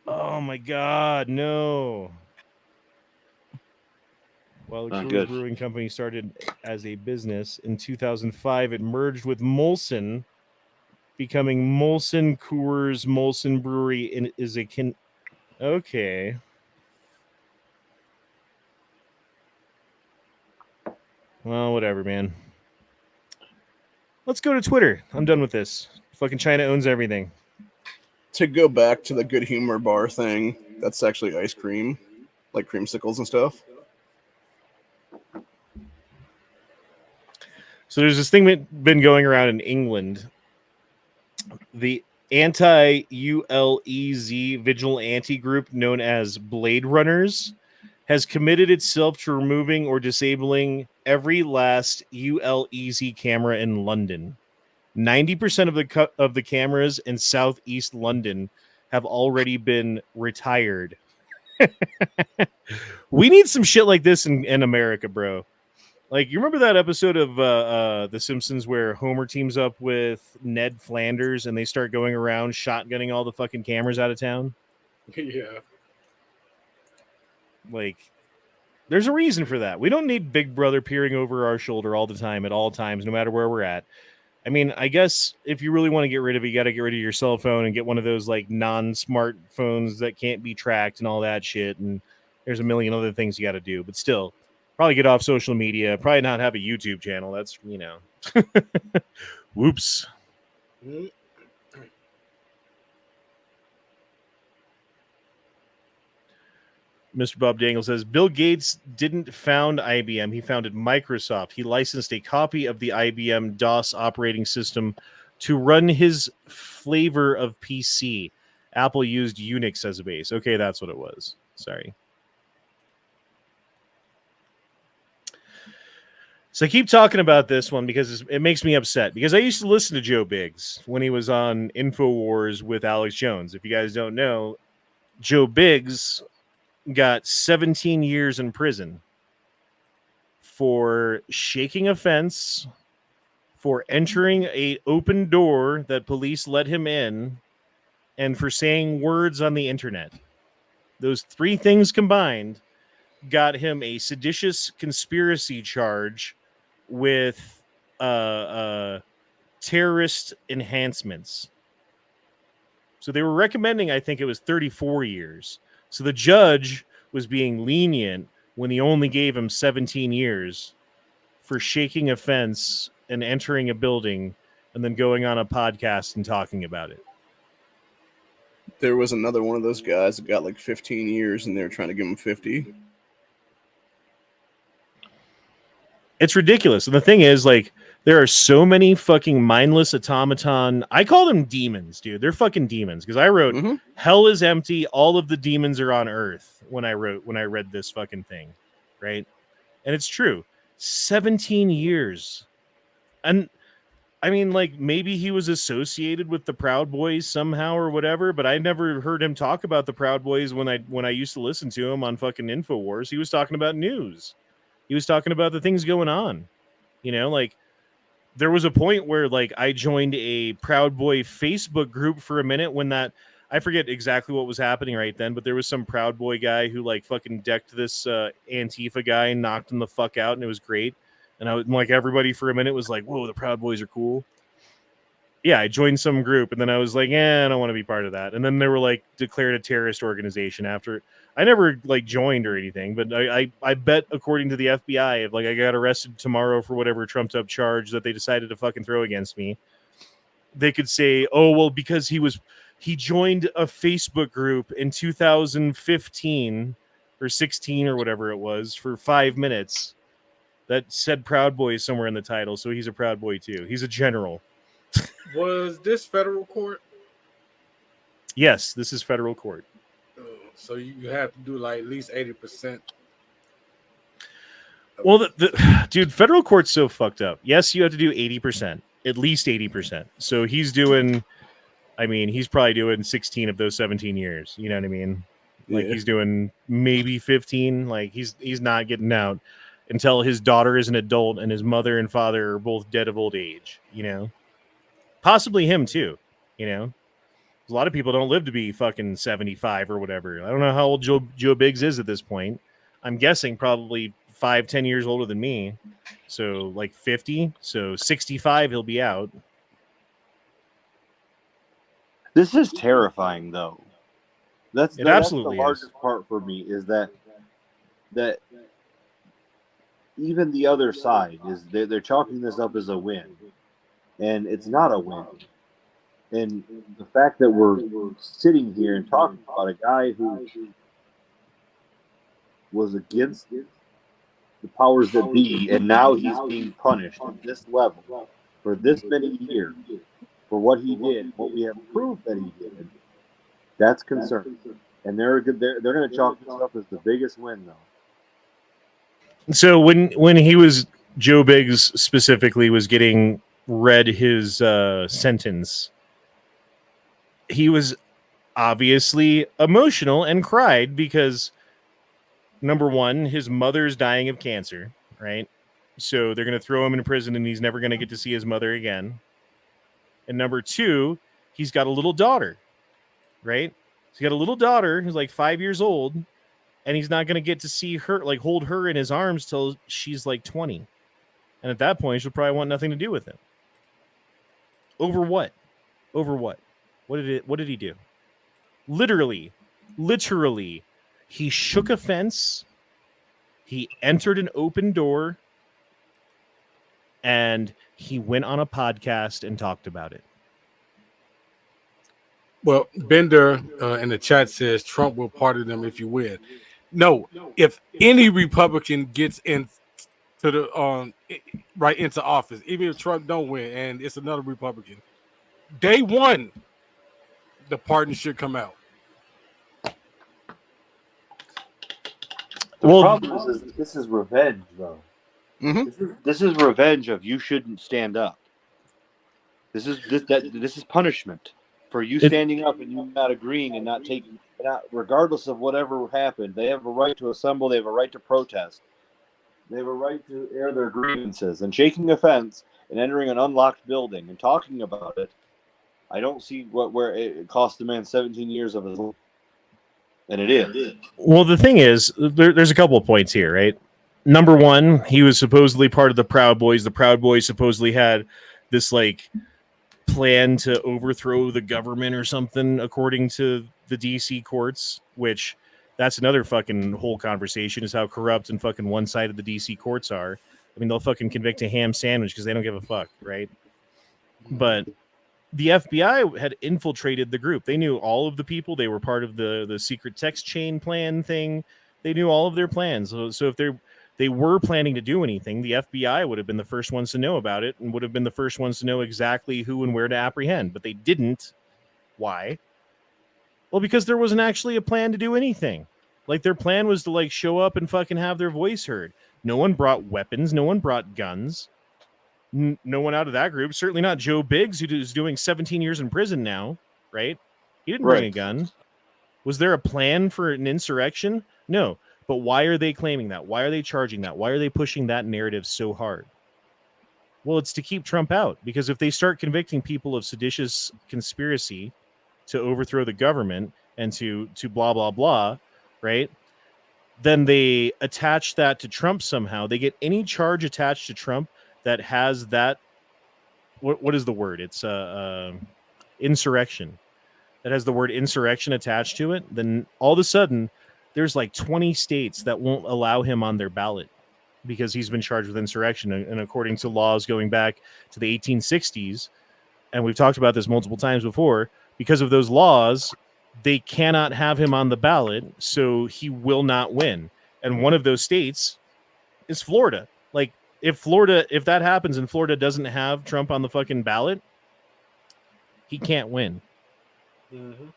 Oh my God, no. While the Not Coors good. Brewing Company started as a business, in 2005 it merged with Molson, becoming Molson Coors Molson Brewery and is a okay. Well, whatever, man. Let's go to Twitter. I'm done with this. Fucking China owns everything. To go back to the good humor bar thing, that's actually ice cream, like creamsicles and stuff. So there's this thing that been going around in England. The anti-ULEZ vigilante group known as Blade Runners has committed itself to removing or disabling every last ULEZ camera in London. 90% of the cameras in southeast London have already been retired. We need some shit like this in America, bro. Like, you remember that episode of The Simpsons where Homer teams up with Ned Flanders and they start going around shotgunning all the fucking cameras out of town? Yeah. Like, there's a reason for that. We don't need Big Brother peering over our shoulder all the time, at all times, no matter where we're at. I mean, I guess if you really want to get rid of it, you got to get rid of your cell phone and get one of those, like, non-smart phones that can't be tracked and all that shit. And there's a million other things you got to do. But still, probably get off social media. Probably not have a YouTube channel. That's, you know. Whoops. Mhm. Mr. Bob Dangle says, Bill Gates didn't found IBM. He founded Microsoft. He licensed a copy of the IBM DOS operating system to run his flavor of PC. Apple used Unix as a base. Okay, that's what it was. Sorry. So I keep talking about this one because it makes me upset. Because I used to listen to Joe Biggs when he was on InfoWars with Alex Jones. If you guys don't know, Joe Biggs got 17 years in prison for shaking a fence, for entering an open door that police let him in, and for saying words on the internet. Those three things combined got him a seditious conspiracy charge with terrorist enhancements. So they were recommending, I think it was 34 years. So the judge was being lenient when he only gave him 17 years for shaking a fence and entering a building and then going on a podcast and talking about it. There was another one of those guys that got like 15 years and they were trying to give him 50. It's ridiculous. And the thing is, like, there are so many fucking mindless automaton. I call them demons, dude. They're fucking demons. Because I wrote, hell is empty. All of the demons are on earth when I read this fucking thing. Right? And it's true. 17 years. And I mean, like, maybe he was associated with the Proud Boys somehow or whatever, but I never heard him talk about the Proud Boys when I used to listen to him on fucking InfoWars. He was talking about news. He was talking about the things going on. You know, like, there was a point where, like, I joined a Proud Boy Facebook group for a minute when that, I forget exactly what was happening right then, but there was some Proud Boy guy who, like, fucking decked this Antifa guy and knocked him the fuck out, and it was great. And I was like, everybody for a minute was like, whoa, the Proud Boys are cool. Yeah, I joined some group, and then I was like, I don't want to be part of that. And then they were like declared a terrorist organization after. I never like joined or anything, but I bet according to the FBI, if like I got arrested tomorrow for whatever trumped up charge that they decided to fucking throw against me, they could say, oh well, because he joined a Facebook group in 2015 or 16 or whatever it was for 5 minutes that said Proud Boy somewhere in the title, so he's a Proud Boy too. He's a general. Was this federal court? Yes, this is federal court. So you have to do like at least 80%. Well, dude, federal court's so fucked up. Yes, you have to do 80%, at least 80%. So he's doing, I mean, he's probably doing 16 of those 17 years. You know what I mean? Like he's doing maybe 15. Like he's not getting out until his daughter is an adult and his mother and father are both dead of old age. You know, possibly him too. You know, a lot of people don't live to be fucking 75 or whatever. I don't know how old Joe Biggs is at this point. I'm guessing probably 5-10 years older than me, so like 50. So 65, he'll be out. This is terrifying, though. That's Absolutely the hardest part for me is that even the other side is they're chalking this up as a win, and it's not a win. And the fact that we're sitting here and talking about a guy who was against the powers that be, and now he's being punished at this level for this many years for what he did, what we have proved that he did, that's concerning. And they're going to chalk this up as the biggest win, though. So when he was, Joe Biggs specifically was getting read his sentence, he was obviously emotional and cried because, number one, his mother's dying of cancer, right? So they're going to throw him in prison and he's never going to get to see his mother again. And number two, he's got a little daughter, right? He's got a little daughter who's like 5 years old, and he's not going to get to see her, like hold her in his arms till she's like 20. And at that point, she'll probably want nothing to do with him. Over what? Over what? What did he do? Literally, he shook a fence, he entered an open door, and he went on a podcast and talked about it. Well, Bender in the chat says Trump will pardon them if you win. No, if any Republican gets into the right into office, even if Trump don't win and it's another Republican, day one, the pardon should come out. The problem is this is revenge, though. Mm-hmm. This is revenge of you shouldn't stand up. This is punishment for you standing up and you not agreeing and not taking, regardless of whatever happened. They have a right to assemble. They have a right to protest. They have a right to air their grievances. And shaking a fence and entering an unlocked building and talking about it, I don't see where it cost the man 17 years of his life. And it is. Well, the thing is, there's a couple of points here, right? Number one, he was supposedly part of the Proud Boys. The Proud Boys supposedly had this like plan to overthrow the government or something, according to the DC courts, which that's another fucking whole conversation, is how corrupt and fucking one-sided the DC courts are. I mean, they'll fucking convict a ham sandwich because they don't give a fuck, right? But the FBI had infiltrated the group. They knew all of the people. They were part of the secret text chain plan thing. They knew all of their plans. So if they were planning to do anything, the FBI would have been the first ones to know about it and would have been the first ones to know exactly who and where to apprehend. But they didn't. Why? Well, because there wasn't actually a plan to do anything. Like, their plan was to like show up and fucking have their voice heard. No one brought weapons. No one brought guns. No one out of that group. Certainly not Joe Biggs, who's doing 17 years in prison now, right? He didn't bring a gun. Was there a plan for an insurrection? No. But why are they claiming that? Why are they charging that? Why are they pushing that narrative so hard? Well, it's to keep Trump out. Because if they start convicting people of seditious conspiracy to overthrow the government and to blah, blah, blah, right? Then they attach that to Trump somehow. They get any charge attached to Trump that has that what is the word? It's insurrection. That has the word insurrection attached to it, then all of a sudden there's like 20 states that won't allow him on their ballot because he's been charged with insurrection. And according to laws going back to the 1860s, and we've talked about this multiple times before, because of those laws, they cannot have him on the ballot, so he will not win. And one of those states is Florida. Like, if that happens and Florida doesn't have Trump on the fucking ballot, he can't win. Mm-hmm.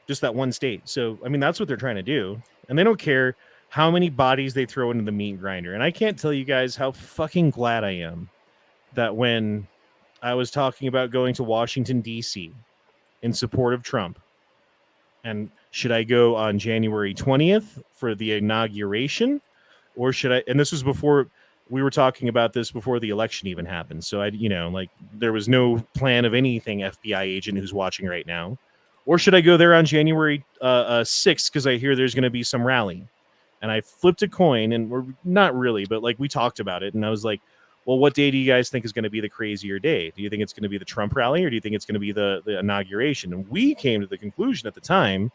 Just that one state. So, I mean, that's what they're trying to do. And they don't care how many bodies they throw into the meat grinder. And I can't tell you guys how fucking glad I am that when I was talking about going to Washington, D.C. in support of Trump, and should I go on January 20th for the inauguration, or should I, and this was before, we were talking about this before the election even happened. So there was no plan of anything, FBI agent who's watching right now. Or should I go there on January 6th because I hear there's going to be some rally? And I flipped a coin, and we're not really, but like we talked about it. And I was like, well, what day do you guys think is going to be the crazier day? Do you think it's going to be the Trump rally, or do you think it's going to be the inauguration? And we came to the conclusion at the time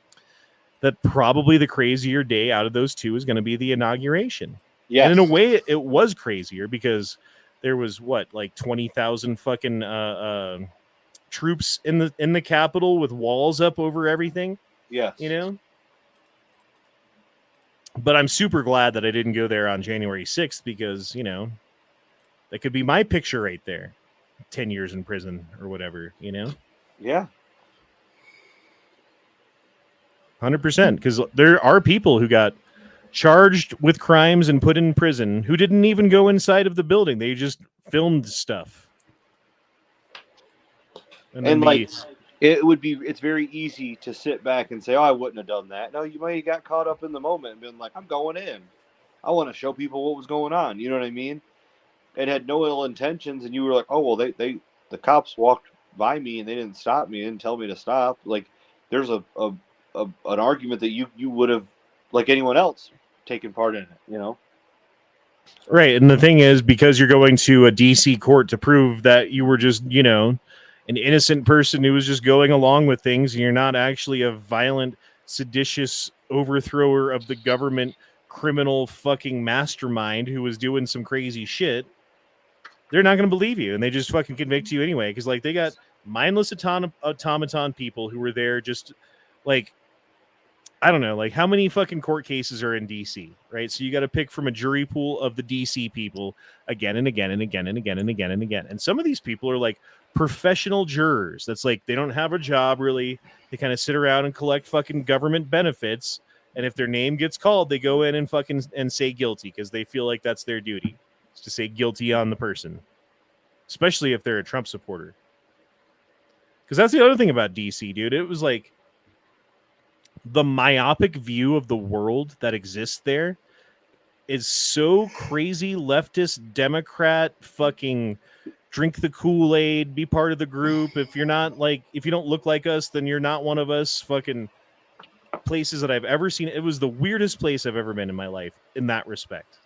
that probably the crazier day out of those two is going to be the inauguration. Yes. And in a way, it was crazier because there was like 20,000 fucking troops in the Capitol with walls up over everything. Yes. But I'm super glad that I didn't go there on January 6th because, that could be my picture right there. 10 years in prison or whatever, Yeah. 100%. Because there are people who got charged with crimes and put in prison who didn't even go inside of the building. They just filmed stuff. And it's very easy to sit back and say, oh, I wouldn't have done that. No, you might have got caught up in the moment and been like, I'm going in. I want to show people what was going on. You know what I mean? And had no ill intentions. And you were like, oh, well, the cops walked by me and they didn't stop me and tell me to stop. Like, there's an argument that you would have, like anyone else, taken part in it, Right. And the thing is, because you're going to a DC court to prove that you were just, an innocent person who was just going along with things, and you're not actually a violent, seditious overthrower of the government, criminal fucking mastermind who was doing some crazy shit, they're not going to believe you, and they just fucking convict you anyway, because like they got mindless automaton people who were there just like, I don't know, like how many fucking court cases are in DC, right? So you got to pick from a jury pool of the DC people again and again and again and again and again and again. And some of these people are like professional jurors. That's like, they don't have a job really. They kind of sit around and collect fucking government benefits. And if their name gets called, they go in and fucking and say guilty because they feel like that's their duty, is to say guilty on the person, especially if they're a Trump supporter. Because that's the other thing about DC, dude. It was like, the myopic view of the world that exists there is so crazy leftist Democrat fucking drink the Kool-Aid, be part of the group. If you don't look like us, then you're not one of us. Fucking places that I've ever seen. It was the weirdest place I've ever been in my life in that respect,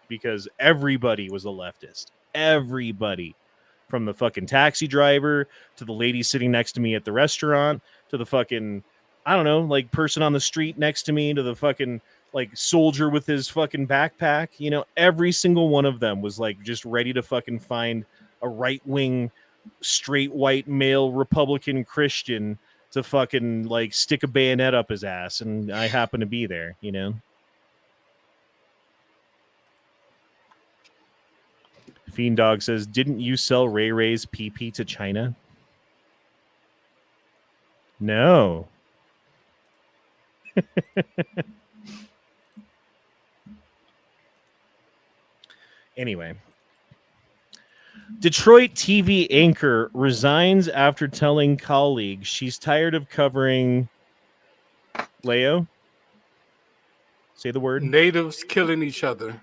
because everybody was a leftist. Everybody, from the fucking taxi driver to the lady sitting next to me at the restaurant to the fucking, I don't know, like person on the street next to me to the fucking like soldier with his fucking backpack, every single one of them was like just ready to fucking find a right-wing, straight white male Republican Christian to fucking like stick a bayonet up his ass. And I happen to be there, Fiend Dog says, didn't you sell Ray Ray's PP to China? No. Anyway, Detroit TV anchor resigns after telling colleagues she's tired of covering Leo. Say the word. Natives killing each other.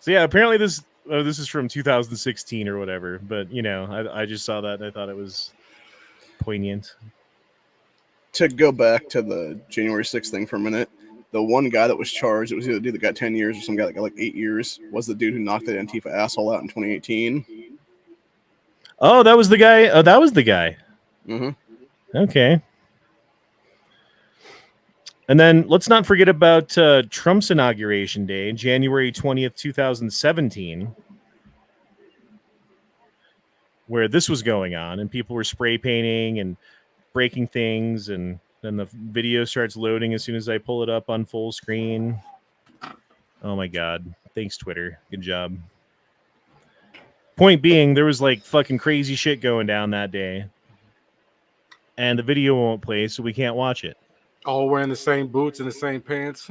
So yeah, apparently this is from 2016 or whatever, but I just saw that and I thought it was poignant. To go back to the January 6th thing for a minute, The one guy that was charged, it was either the dude that got 10 years or some guy that got like 8 years, was the dude who knocked that Antifa asshole out in 2018. Oh, that was the guy. Oh, that was the guy. Mm-hmm. Okay. And then let's not forget about Trump's inauguration day, January 20th, 2017, where this was going on and people were spray painting and breaking things, and then the video starts loading as soon as I pull it up on full screen. Oh my God. Thanks, Twitter. Good job. Point being, there was like fucking crazy shit going down that day. And the video won't play, so we can't watch it. All wearing the same boots and the same pants.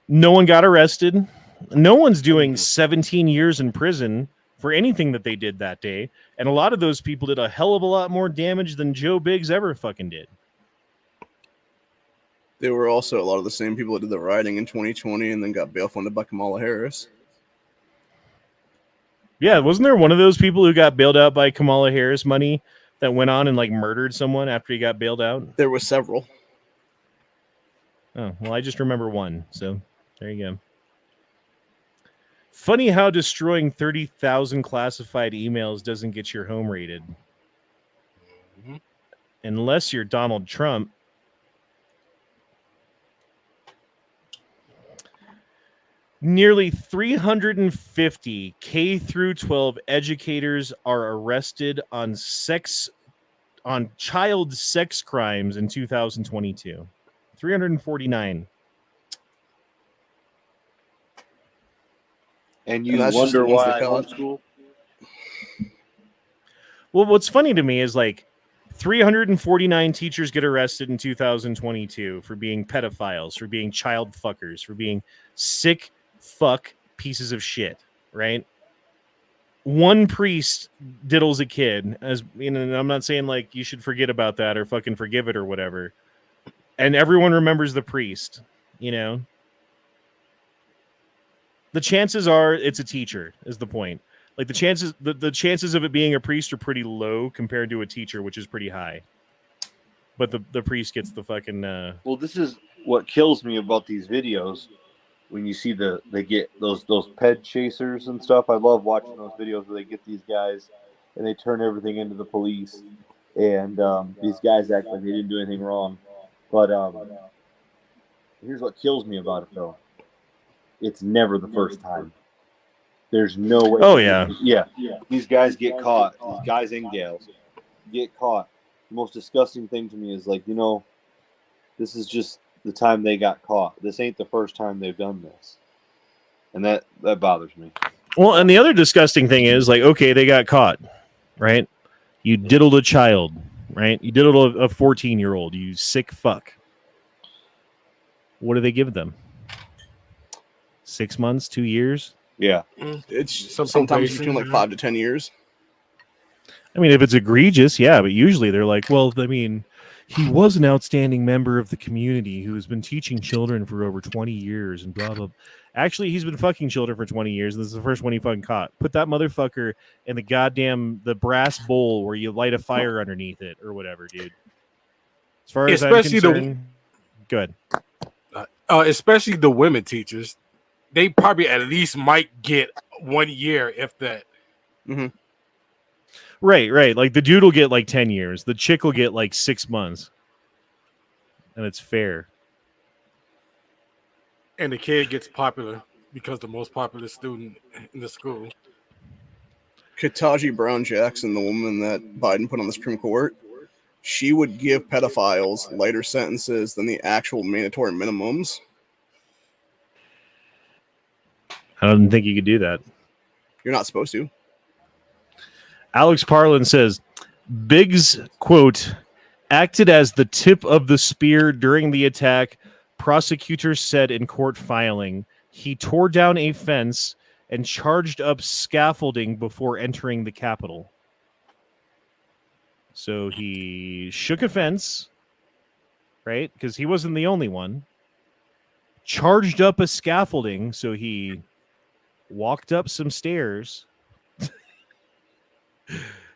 No one got arrested. No one's doing 17 years in prison for anything that they did that day. And a lot of those people did a hell of a lot more damage than Joe Biggs ever fucking did. They were also a lot of the same people that did the rioting in 2020 and then got bail funded by Kamala Harris. Yeah, wasn't there one of those people who got bailed out by Kamala Harris money that went on and like murdered someone after he got bailed out? There were several. Oh, well, I just remember one. So there you go. Funny how destroying 30,000 classified emails doesn't get your home rated. Mm-hmm. Unless you're Donald Trump. Nearly 350 K through 12 educators are arrested on child sex crimes in 2022. 349. And you that's just wonder the ones why they I caught. homeschool? Well, what's funny to me is like 349 teachers get arrested in 2022 for being pedophiles, for being child fuckers, for being sick fuck pieces of shit, right? One priest diddles a kid, as you know, and I'm not saying like you should forget about that or fucking forgive it or whatever. And everyone remembers the priest, you know. The chances are it's a teacher, is the point. Like the chances of it being a priest are pretty low compared to a teacher, which is pretty high. But the priest gets the fucking Well, this is what kills me about these videos. When you see they get those ped chasers and stuff. I love watching those videos where they get these guys and they turn everything into the police, and these guys act like they didn't do anything wrong. But here's what kills me about it, though. It's never the first time. There's no way. Oh, yeah. Yeah. These guys get caught. These guys and gals get caught. The most disgusting thing to me is like, you know, this is just the time they got caught. This ain't the first time they've done this. And that bothers me. Well, and the other disgusting thing is like, okay, they got caught, right? You diddled a child, right? You diddled a 14-year-old, you sick fuck. What do they give them? 6 months, 2 years? Yeah. It's sometimes between like 5 to 10 years. I mean, if it's egregious, yeah, but usually they're like, well, I mean, he was an outstanding member of the community who has been teaching children for over 20 years and blah, blah. Actually, he's been fucking children for 20 years, and this is the first one he fucking caught. Put that motherfucker in the brass bowl where you light a fire underneath it or whatever, dude. As far as I'm concerned, good. Especially the women teachers, they probably at least might get 1 year, if that. Mm-hmm. Right. Like the dude will get like 10 years. The chick will get like 6 months. And it's fair. And the kid gets popular because the most popular student in the school. Ketanji Brown Jackson, the woman that Biden put on the Supreme Court, she would give pedophiles lighter sentences than the actual mandatory minimums. I don't think you could do that. You're not supposed to. Alex Parlin says, Biggs, quote, acted as the tip of the spear during the attack. Prosecutors said in court filing, he tore down a fence and charged up scaffolding before entering the Capitol. So he shook a fence, right? Because he wasn't the only one. Charged up a scaffolding, so he walked up some stairs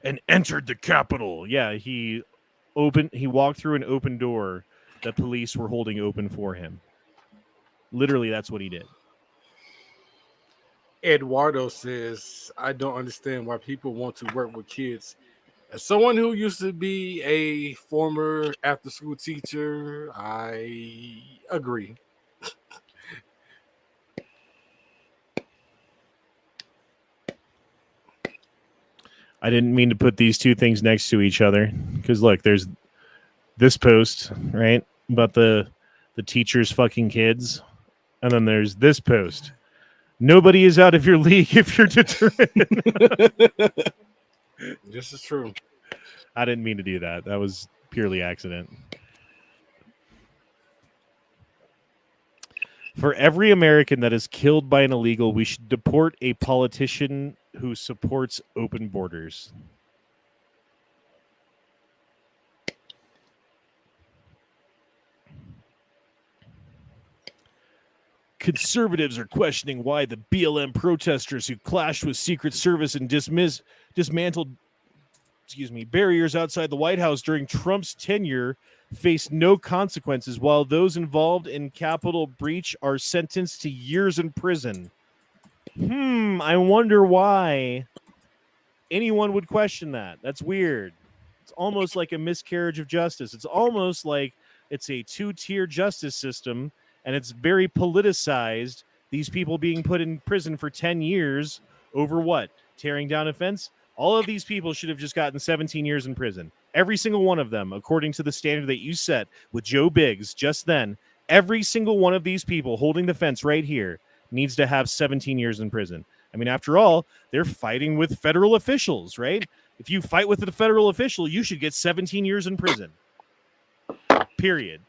and entered the Capitol. Yeah, he walked through an open door that police were holding open for him. Literally, that's what he did. Eduardo says, I don't understand why people want to work with kids. As someone who used to be a former after-school teacher, I agree. I didn't mean to put these two things next to each other because look, there's this post, right, about the teachers fucking kids, and then there's this post. Nobody is out of your league if you're determined. This is true. I didn't mean to do that. That was purely accident. For every American that is killed by an illegal, we should deport a politician who supports open borders. Conservatives are questioning why the BLM protesters who clashed with Secret Service and dismantled barriers outside the White House during Trump's tenure face no consequences, while those involved in Capitol breach are sentenced to years in prison. I wonder why anyone would question that. That's weird. It's almost like a miscarriage of justice. It's almost like it's a two-tier justice system, and it's very politicized. These people being put in prison for 10 years over what? Tearing down a fence? All of these people should have just gotten 17 years in prison. Every single one of them, according to the standard that you set with Joe Biggs just then, every single one of these people holding the fence right here needs to have 17 years in prison. I mean, after all, they're fighting with federal officials, right? If you fight with a federal official, you should get 17 years in prison. Period.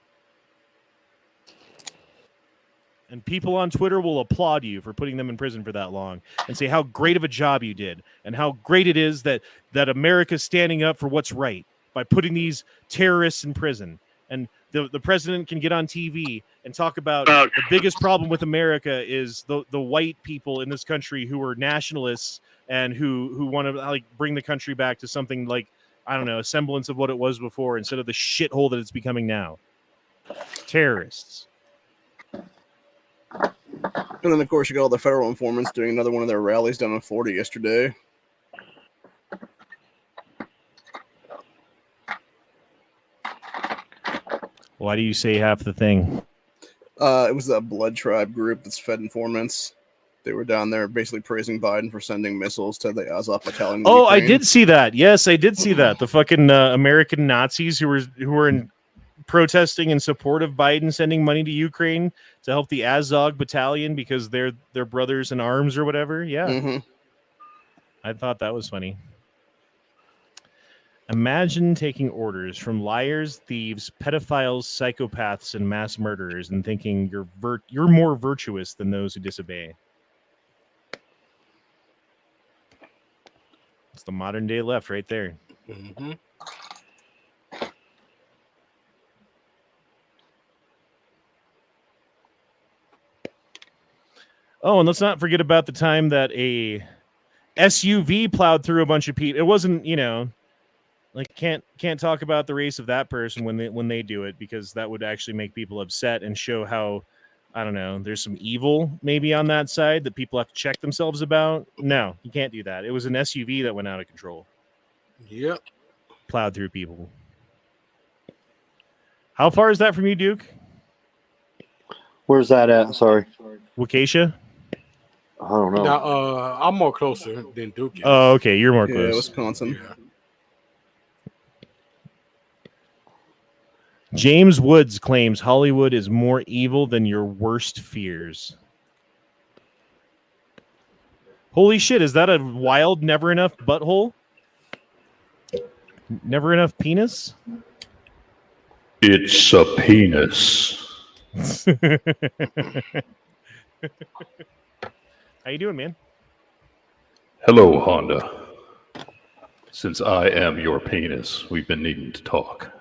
And people on Twitter will applaud you for putting them in prison for that long and say how great of a job you did and how great it is that America's standing up for what's right by putting these terrorists in prison. And the president can get on TV and talk about the biggest problem with America is the white people in this country who are nationalists and who want to bring the country back to something like, I don't know, a semblance of what it was before instead of the shithole that it's becoming now. Terrorists. And then, of course, you got all the federal informants doing another one of their rallies down in Florida yesterday. Why do you say half the thing? It was that Blood Tribe group that's fed informants. They were down there basically praising Biden for sending missiles to the Azov battalion. Oh, Ukraine. I did see that. Yes, I did see that. The fucking American Nazis who were in protesting in support of Biden sending money to Ukraine to help the Azov battalion because they're brothers in arms or whatever. Yeah. Mm-hmm. I thought that was funny. Imagine taking orders from liars, thieves, pedophiles, psychopaths, and mass murderers and thinking you're more virtuous than those who disobey. It's the modern day left right there. Mm-hmm. Oh, and let's not forget about the time that a SUV plowed through a bunch of people. It wasn't, like can't talk about the race of that person when they do it because that would actually make people upset and show how, I don't know, there's some evil maybe on that side that people have to check themselves about. No, you can't do that. It was an SUV that went out of control. Yep. Plowed through people. How far is that from you, Duke? Where's that at? Sorry. Waukesha? I don't know. Now, I'm more closer than Duke is. Oh, okay. You're more close. Yeah, Wisconsin. Yeah. James Woods claims Hollywood is more evil than your worst fears. Holy shit, is that a wild never enough butthole? Never enough penis? It's a penis. How you doing, man? Hello, Honda. Since I am your penis, we've been needing to talk.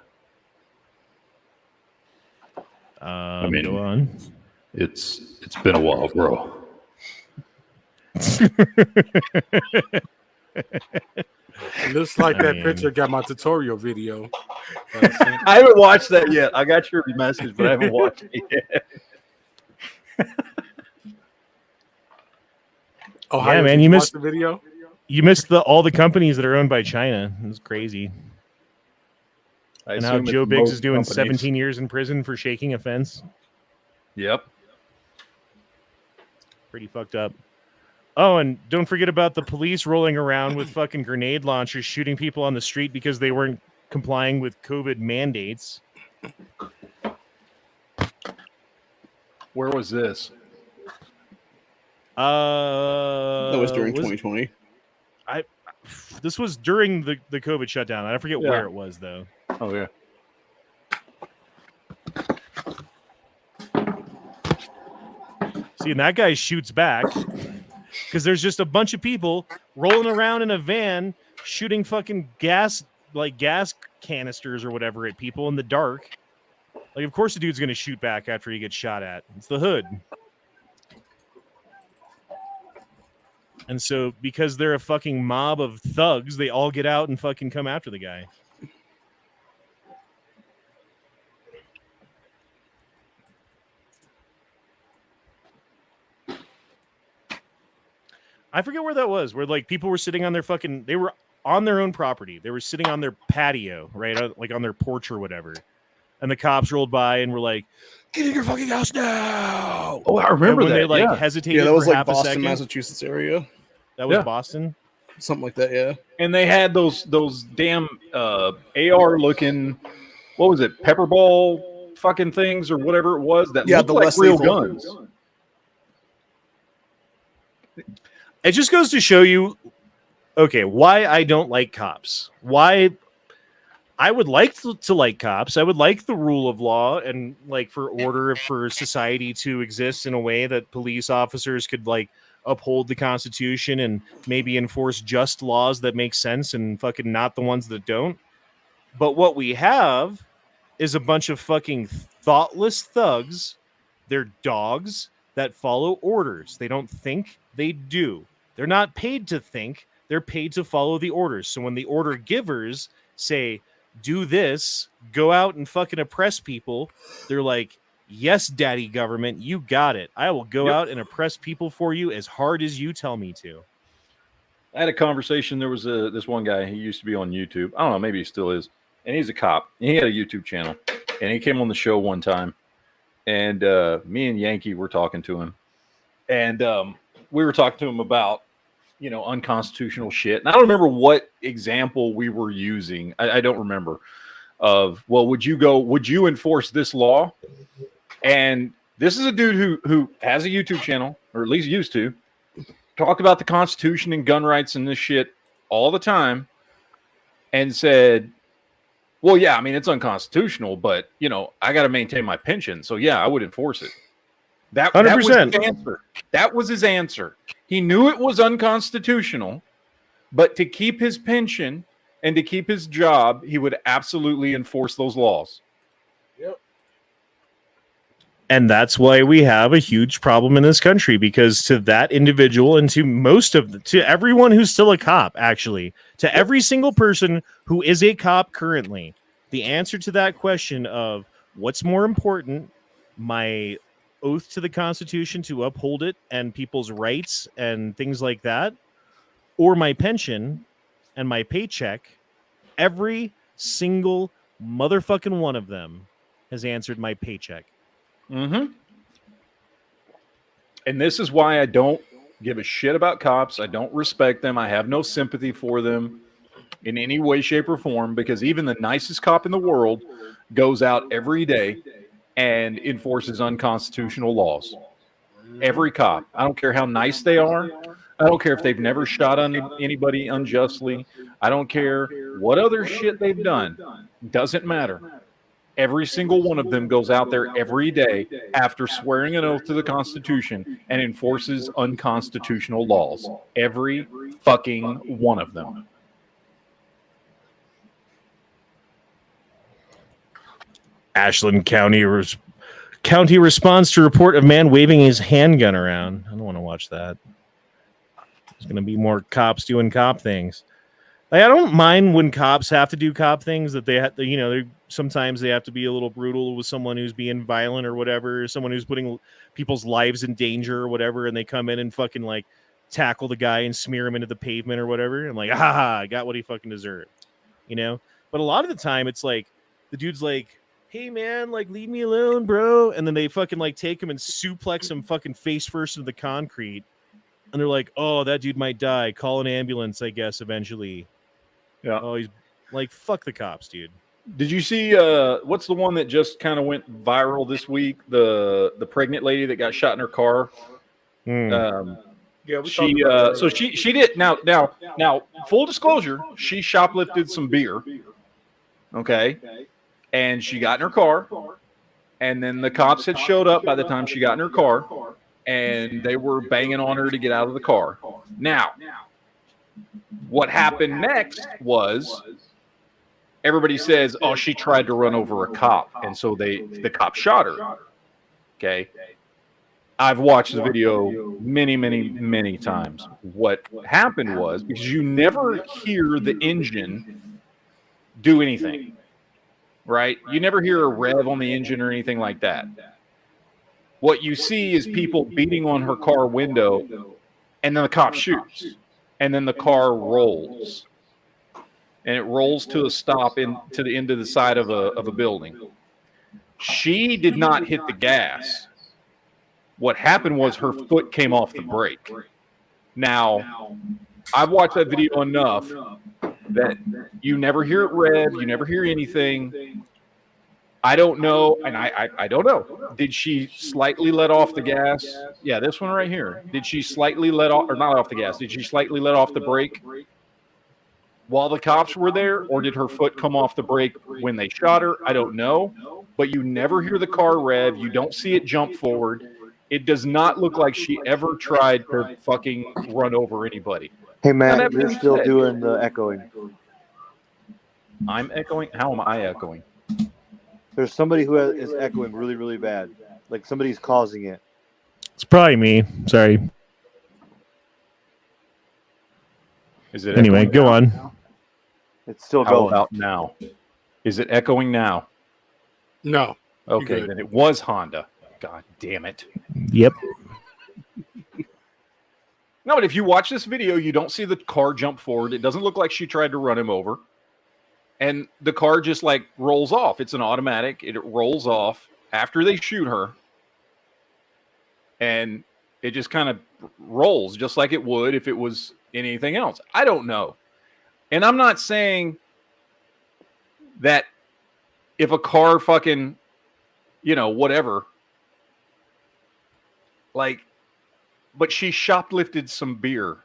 Go on. It's been a while, bro. Looks like that picture got my tutorial video. I haven't watched that yet. I got your message, but I haven't watched it yet. Oh, Yeah, man, did you watch missed the video. You missed all the companies that are owned by China. It's crazy. I And how assume it's Joe Biggs most is doing companies. 17 years in prison for shaking a fence. Yep. Pretty fucked up. Oh, and don't forget about the police rolling around with fucking grenade launchers shooting people on the street because they weren't complying with COVID mandates. Where was this? That was during 2020. This was during the COVID shutdown. I forget where it was, though. Oh, yeah. See, and that guy shoots back because there's just a bunch of people rolling around in a van shooting fucking gas canisters or whatever at people in the dark. Like, of course the dude's going to shoot back after he gets shot at. It's the hood. And so, because they're a fucking mob of thugs, they all get out and fucking come after the guy. I forget where that was, where like people were sitting on they were on their own property. They were sitting on their patio, right? Like on their porch or whatever. And the cops rolled by and were like, "Get in your fucking house now!" Oh, I remember and when that. they hesitated Yeah, that was for like half a Boston, second. Massachusetts area. That was Boston. Something like that, yeah. And they had those damn AR looking, what was it, pepper ball fucking things or whatever it was that looked the like less real lethal guns. It just goes to show you, okay, why I don't like cops. Why I would like to like cops. I would like the rule of law and like for order for society to exist in a way that police officers could like uphold the Constitution and maybe enforce just laws that make sense and fucking not the ones that don't. But what we have is a bunch of fucking thoughtless thugs. They're dogs that follow orders. They don't think, they do. They're not paid to think. They're paid to follow the orders. So when the order givers say, do this, go out and fucking oppress people, they're like, yes, daddy government, you got it. I will go out and oppress people for you as hard as you tell me to. I had a conversation. There was this one guy. He used to be on YouTube. I don't know. Maybe he still is. And he's a cop. And he had a YouTube channel. And he came on the show one time. And me and Yankee were talking to him. And we were talking to him about, unconstitutional shit. And I don't remember what example we were using. I don't remember. Would you enforce this law? And this is a dude who has a YouTube channel, or at least used to, talk about the Constitution and gun rights and this shit all the time, and said, well, yeah, I mean, it's unconstitutional, but, I got to maintain my pension. So, yeah, I would enforce it. That was his answer. That was his answer. He knew it was unconstitutional, but to keep his pension and to keep his job, he would absolutely enforce those laws. Yep. And that's why we have a huge problem in this country, because to that individual and to everyone who's still a cop, actually, to every single person who is a cop currently, the answer to that question of what's more important, my oath to the Constitution to uphold it and people's rights and things like that, or my pension and my paycheck, every single motherfucking one of them has answered my paycheck. Mm-hmm. And this is why I don't give a shit about cops. I don't respect them. I have no sympathy for them in any way, shape, or form, because even the nicest cop in the world goes out every day and enforces unconstitutional laws. Every cop. I don't care how nice they are. I don't care if they've never shot anybody unjustly. I don't care what other shit they've done. Doesn't matter. Every single one of them goes out there every day after swearing an oath to the Constitution and enforces unconstitutional laws. Every fucking one of them. Ashland County responds to report of man waving his handgun around. I don't want to watch that. There's going to be more cops doing cop things. Like, I don't mind when cops have to do cop things that they have to, sometimes they have to be a little brutal with someone who's being violent or whatever, someone who's putting people's lives in danger or whatever, and they come in and fucking like tackle the guy and smear him into the pavement or whatever. I'm like, I got what he fucking deserved, But a lot of the time it's like the dude's like, hey man, like leave me alone, bro. And then they fucking like take him and suplex him fucking face first into the concrete. And they're like, oh, that dude might die. Call an ambulance, I guess, eventually. Yeah. Oh, he's like, fuck the cops, dude. Did you see what's the one that just kind of went viral this week? The pregnant lady that got shot in her car. Mm. Yeah, we She so she did now full disclosure, she shoplifted some beer. Okay. And she got in her car, and then the cops had showed up by the time she got in her car, and they were banging on her to get out of the car. Now, what happened next was everybody says, oh, she tried to run over a cop, and so the cop shot her. Okay. I've watched the video many, many, many times. What happened was, because you never hear the engine do anything, right? You never hear a rev on the engine or anything like that. What you see is people beating on her car window, and then the cop shoots, and then the car rolls. And it rolls to a stop to the end of the side of a building. She did not hit the gas. What happened was her foot came off the brake. Now, I've watched that video enough that you never hear it rev, you never hear anything. I don't know, and I don't know. Did she slightly let off the gas? Yeah, this one right here. Did she slightly let off, or not off the gas? Did she slightly let off the brake while the cops were there, or did her foot come off the brake when they shot her? I don't know, but you never hear the car rev. You don't see it jump forward. It does not look like she ever tried to fucking run over anybody. Hey, Matt, you're still doing the echoing. I'm echoing? How am I echoing? There's somebody who is echoing really, really bad. Like somebody's causing it. It's probably me. Sorry. Is it Anyway, echoing go now? on. It's still How going. about now? Is it echoing now? No. Okay, good. then it was Honda. God damn it. Yep. No, but if you watch this video, you don't see the car jump forward. It doesn't look like she tried to run him over. And the car just like rolls off. It's an automatic. It rolls off after they shoot her. And it just kind of rolls just like it would if it was anything else. I don't know. And I'm not saying that if a car fucking, whatever, like, but she shoplifted some beer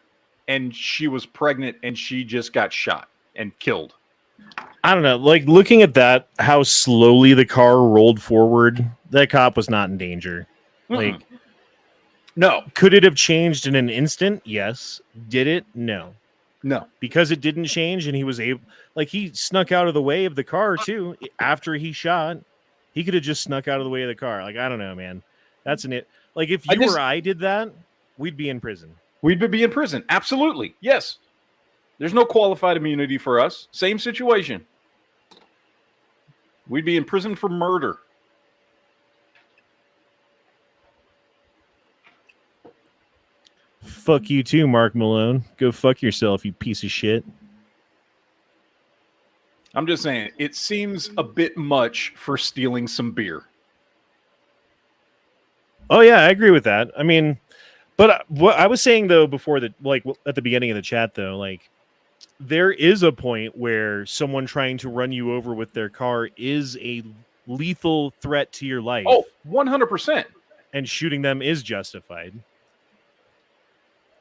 and she was pregnant and she just got shot and killed. I don't know. Like, looking at that, how slowly the car rolled forward, that cop was not in danger. Mm-mm. Like, No. could it have changed in an instant? Yes. Did it? No. No. Because it didn't change and he was able, like, he snuck out of the way of the car too after he shot. He could have just snuck out of the way of the car. Like, I don't know, man. That's an it. Like, if you or I did that, we'd be in prison. We'd be in prison. Absolutely. Yes. There's no qualified immunity for us. Same situation. We'd be in prison for murder. Fuck you too, Mark Malone. Go fuck yourself, you piece of shit. I'm just saying, it seems a bit much for stealing some beer. Oh yeah, I agree with that. I mean, but what I was saying though before that, like at the beginning of the chat though, like there is a point where someone trying to run you over with their car is a lethal threat to your life. Oh, 100%. And shooting them is justified.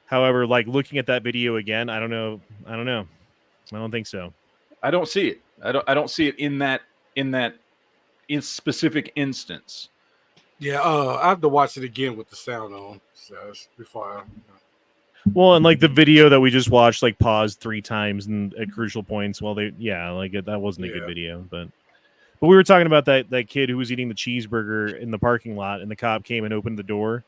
However, like looking at that video again, I don't know. I don't think so. I don't see it. I don't see it in that specific instance. Yeah, I have to watch it again with the sound on. So before Well, and like the video that we just watched, like paused 3 times and at crucial points. Well, that wasn't a good video, but we were talking about that kid who was eating the cheeseburger in the parking lot, and the cop came and opened the door,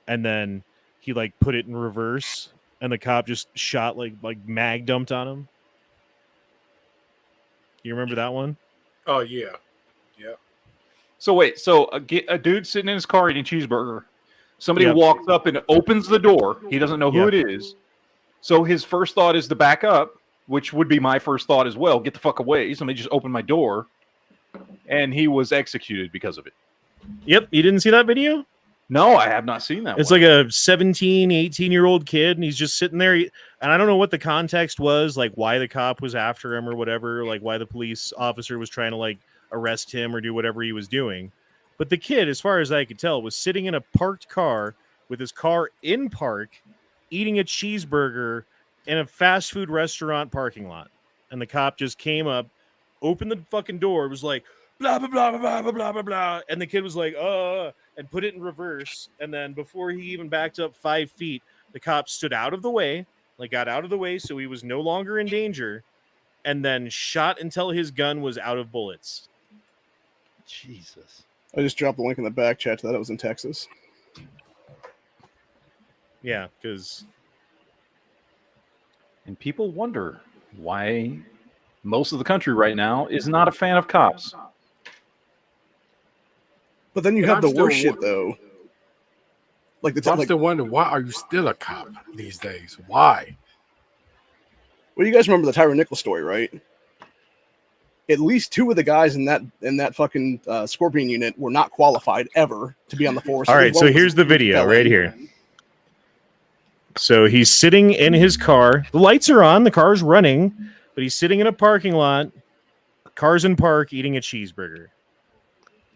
and then he like put it in reverse, and the cop just shot like mag dumped on him. You remember that one? Oh yeah. So wait, so a dude sitting in his car eating cheeseburger. Somebody Yep. walks up and opens the door. He doesn't know who Yep. it is. So his first thought is to back up, which would be my first thought as well. Get the fuck away. Somebody just opened my door. And he was executed because of it. Yep. You didn't see that video? No, I have not seen that It's one. like a 17, 18-year-old kid, and he's just sitting there. And I don't know what the context was, like why the cop was after him or whatever, like why the police officer was trying to like arrest him or do whatever he was doing. But the kid, as far as I could tell, was sitting in a parked car with his car in park, eating a cheeseburger in a fast food restaurant parking lot. And the cop just came up, opened the fucking door, was like, blah, blah, blah, blah, blah, blah, blah, blah. And the kid was like, and put it in reverse. And then before he even backed up 5 feet, the cop stood out of the way, like got out of the way so he was no longer in danger, and then shot until his gun was out of bullets. Jesus. I just dropped the link in the back chat to that. It was in Texas. Yeah, because And people wonder why most of the country right now is not a fan of cops. But then you And have I'm the still worst shit though. Like the I'm like, still wondering, why are you still a cop these days? Why? well, you guys remember the Tyra Nichols story, right? At least 2 of the guys in that fucking Scorpion unit were not qualified ever to be on the force. all right, One so was here's the video felon. right here. So he's sitting in his car. The lights are on, the car's running, but he's sitting in a parking lot, cars in park, eating a cheeseburger.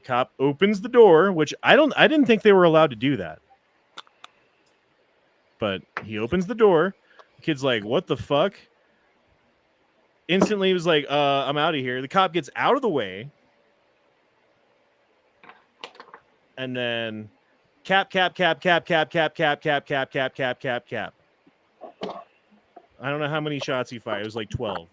Cop opens the door, which I didn't think they were allowed to do that. But he opens the door. The kid's like, what the fuck? Instantly he was like, I'm out of here. The cop gets out of the way. And then cap. I don't know how many shots he fired. It was like 12.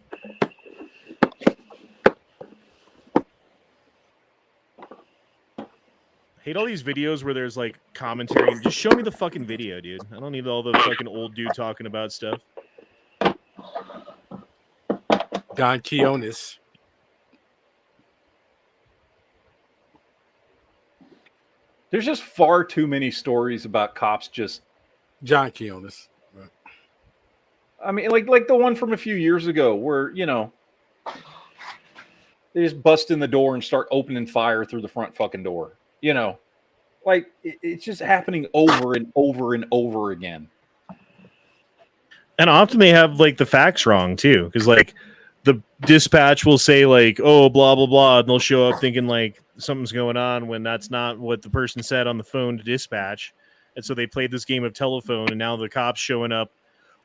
Hate all these videos where there's like commentary. Just show me the fucking video, dude. I don't need all the fucking old dude talking about stuff. Don Quiones. There's just far too many stories about cops just John Quiones. I mean, like the one from a few years ago where, you know, they just bust in the door and start opening fire through the front fucking door. You know, like it's just happening over and over and over again. And often they have like the facts wrong too, because like the dispatch will say like, oh, blah blah blah, and they'll show up thinking like something's going on when that's not what the person said on the phone to dispatch. And so they played this game of telephone, and now the cops showing up,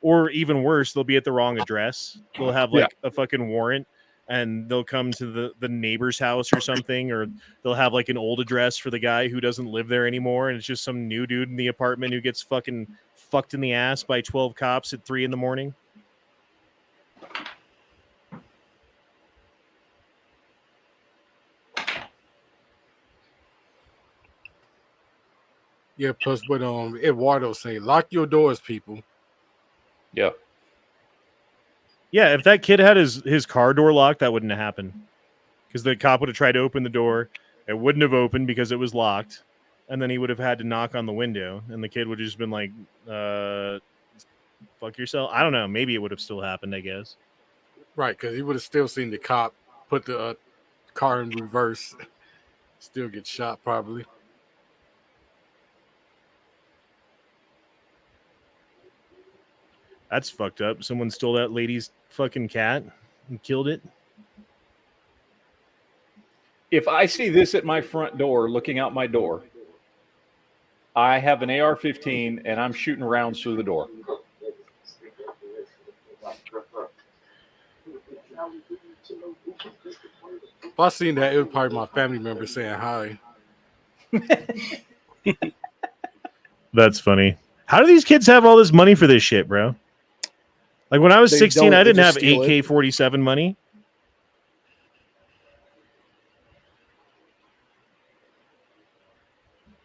or even worse, they'll be at the wrong address. They'll have like a fucking warrant, and they'll come to the neighbor's house or something, or they'll have like an old address for the guy who doesn't live there anymore, and it's just some new dude in the apartment who gets fucking fucked in the ass by 12 cops at 3 a.m. Yeah, plus what Eduardo say, lock your doors, people. Yeah. Yeah, if that kid had his car door locked, that wouldn't have happened. Because the cop would have tried to open the door. It wouldn't have opened because it was locked. And then he would have had to knock on the window. And the kid would have just been like, fuck yourself. I don't know. Maybe it would have still happened, I guess. Right, because he would have still seen the cop put the car in reverse. Still get shot, probably. That's fucked up. Someone stole that lady's fucking cat and killed it. If I see this at my front door, looking out my door, I have an AR-15 and I'm shooting rounds through the door. If I seen that, it was probably my family member saying hi. That's funny. How do these kids have all this money for this shit, bro? Like when I was They 16, don't, I they didn't have just steal it. AK-47 money.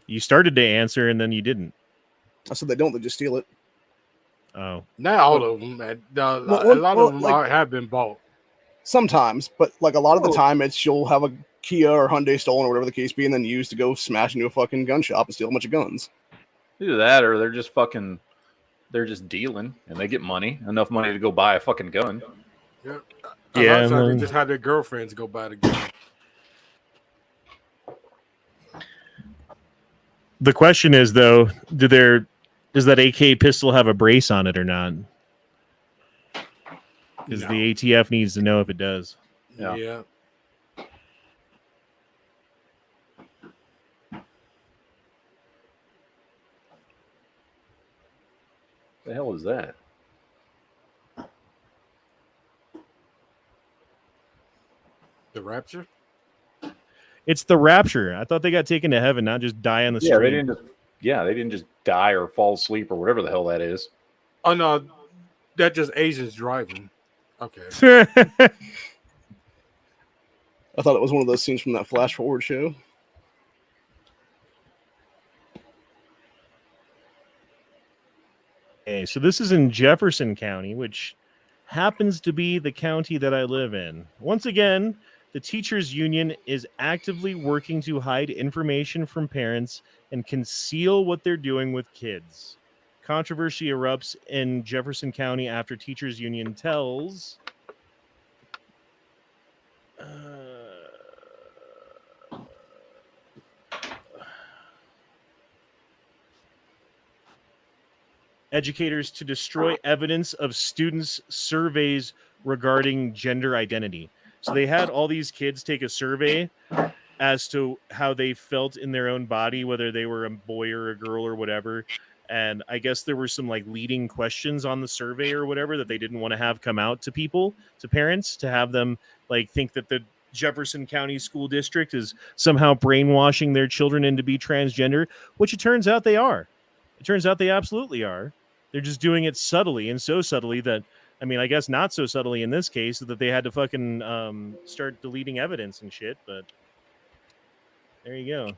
You started to answer and then you didn't. I said they don't. They just steal it. Oh. Not all of them, man. A lot of them like- have been bought. Sometimes, but like a lot of the time, it's you'll have a Kia or Hyundai stolen or whatever the case be, and then used to go smash into a fucking gun shop and steal a bunch of guns. Either that, or they're just dealing, and they get enough money to go buy a fucking gun. Yeah. Yeah, A lot of times and they just have their girlfriends go buy the gun. the question is though, does that AK pistol have a brace on it or not? Because the ATF needs to know if it does. Yeah. The hell is that? The Rapture? It's the Rapture. I thought they got taken to heaven, not just die on the street. They didn't just die or fall asleep or whatever the hell that is. Oh no, that's just Asians driving. Okay. I thought it was one of those scenes from that Flash Forward show. Okay, so this is in Jefferson County, which happens to be the county that I live in. Once again, the teachers union is actively working to hide information from parents and conceal what they're doing with kids. Controversy erupts in Jefferson County after teachers union tells educators to destroy evidence of students' surveys regarding gender identity. So they had all these kids take a survey as to how they felt in their own body, whether they were a boy or a girl or whatever. And I guess there were some like leading questions on the survey or whatever that they didn't want to have come out to people, to parents, to have them like think that the Jefferson County School District is somehow brainwashing their children into be transgender, which it turns out they are. It turns out they absolutely are. They're just doing it subtly, and so subtly that, I mean, I guess not so subtly in this case, that they had to fucking start deleting evidence and shit, but there you go.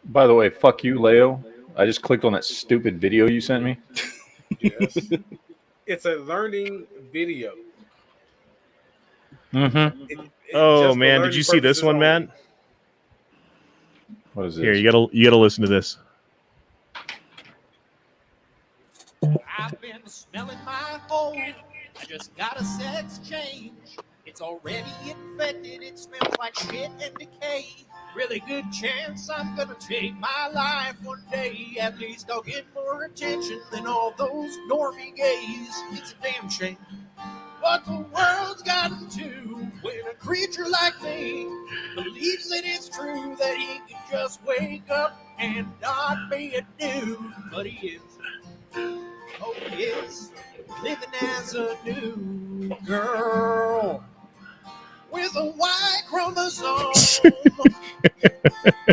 By the way, fuck you, Leo. I just clicked on that stupid video you sent me. Yes. It's a learning video. Mm-hmm. Oh man, did you see this one, Matt? What is this? Here, you gotta listen to this. I've been smelling my hole. I just got a sex change. It's already infected. It smells like shit and decay. Really good chance I'm gonna take my life one day. At least I'll get more attention than all those normie gays. It's a damn shame. But the world's gotten to when a creature like me believes that it's true that he can just wake up and not be a dude. But he is. Oh, he is living as a new girl with a Y chromosome.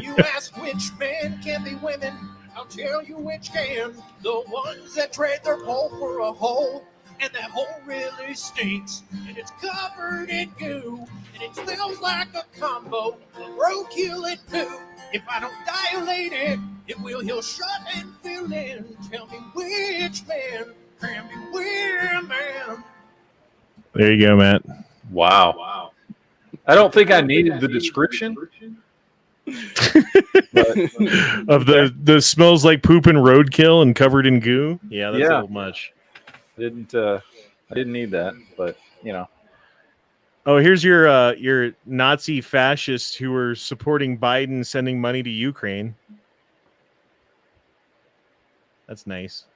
You ask which men can be women, I'll tell you which can. The ones that trade their pole for a hole, and that hole really stinks, and it's covered in goo, and it smells like a combo of roadkill and poo. If I don't dilate it, it will heal shut and fill in. Tell me which man can be women. There you go, Matt. Wow. I don't think I needed the description. But, Of the smells like poop and roadkill and covered in goo. Yeah, that's a little much. I didn't need that, but you know. Oh, here's your Nazi fascists who are supporting Biden sending money to Ukraine. That's nice.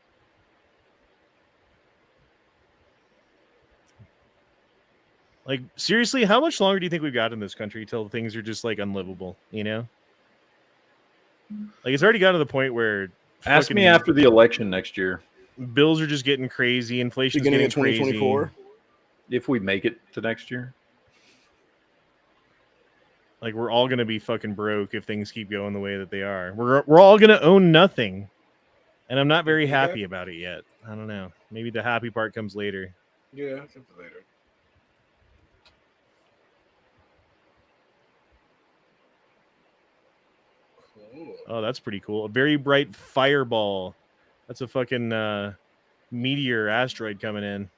Like, seriously, how much longer do you think we've got in this country till things are just like unlivable, you know? Like, it's already got to the point where Ask me after the election next year. Bills are just getting crazy, inflation's Beginning getting of 2024. crazy. If we make it to next year. Like, we're all going to be fucking broke if things keep going the way that they are. We're all going to own nothing. And I'm not very happy about it yet. I don't know. Maybe the happy part comes later. Yeah, comes later. Cool. Oh, that's pretty cool. A very bright fireball. That's a fucking meteor asteroid coming in.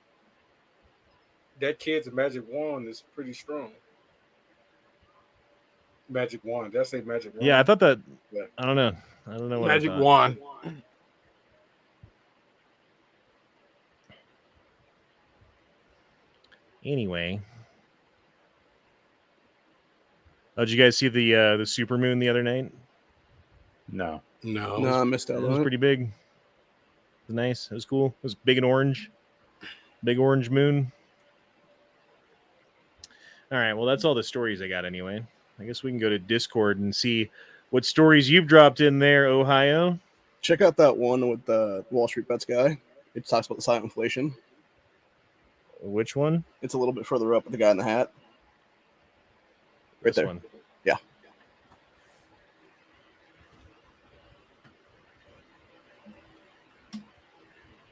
that kid's magic wand is pretty strong. Magic wand. Did I say magic wand? Yeah, I thought that. Yeah. I don't know. I don't know what Magic I thought. wand. Anyway, oh, did you guys see the supermoon the other night? No. No. No, I missed It out was on it. pretty big. It was nice. It was cool. It was big and orange. Big orange moon. All right. Well, that's all the stories I got anyway. I guess we can go to Discord and see what stories you've dropped in there, Ohio. Check out that one with the Wall Street Bets guy. It talks about the silent inflation. Which one? It's a little bit further up with the guy in the hat. Right This there. one. Yeah.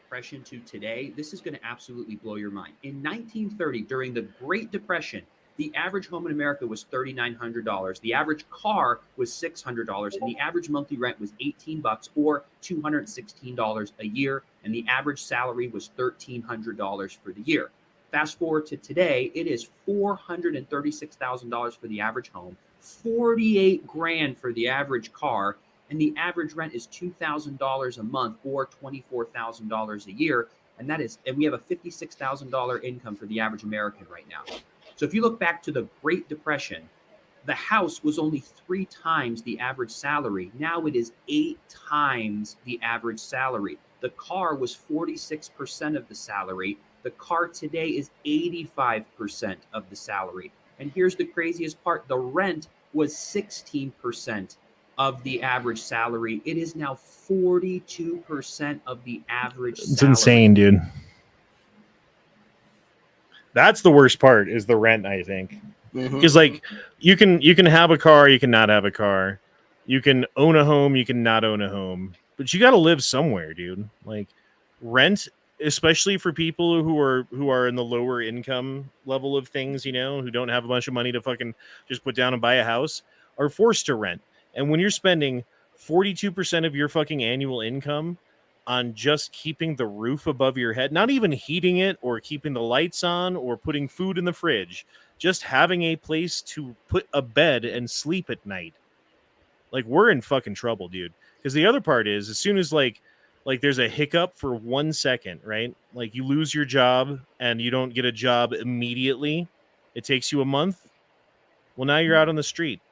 Depression to today, this is going to absolutely blow your mind. In 1930, during the Great Depression, the average home in America was $3,900. The average car was $600, and the average monthly rent was $18 or $216 a year, and the average salary was $1,300 for the year. Fast forward to today, it is $436,000 for the average home, 48 grand for the average car, and the average rent is $2,000 a month or $24,000 a year, and we have a $56,000 income for the average American right now. So if you look back to the Great Depression, the house was only 3 times the average salary. Now it is 8 times the average salary. The car was 46% of the salary. The car today is 85% of the salary. And here's the craziest part. The rent was 16% of the average salary. It is now 42% of the average salary. It's insane, dude. That's the worst part is the rent, I think. Because like you can have a car, you can not have a car. You can own a home, you can not own a home. But you got to live somewhere, dude. Like rent, especially for people who are in the lower income level of things, you know, who don't have a bunch of money to fucking just put down and buy a house, are forced to rent. And when you're spending 42% of your fucking annual income on just keeping the roof above your head, not even heating it or keeping the lights on or putting food in the fridge, just having a place to put a bed and sleep at night. Like we're in fucking trouble, dude. Because the other part is as soon as like there's a hiccup for 1 second, right? Like you lose your job and you don't get a job immediately. It takes you a month. Well, now you're out on the street,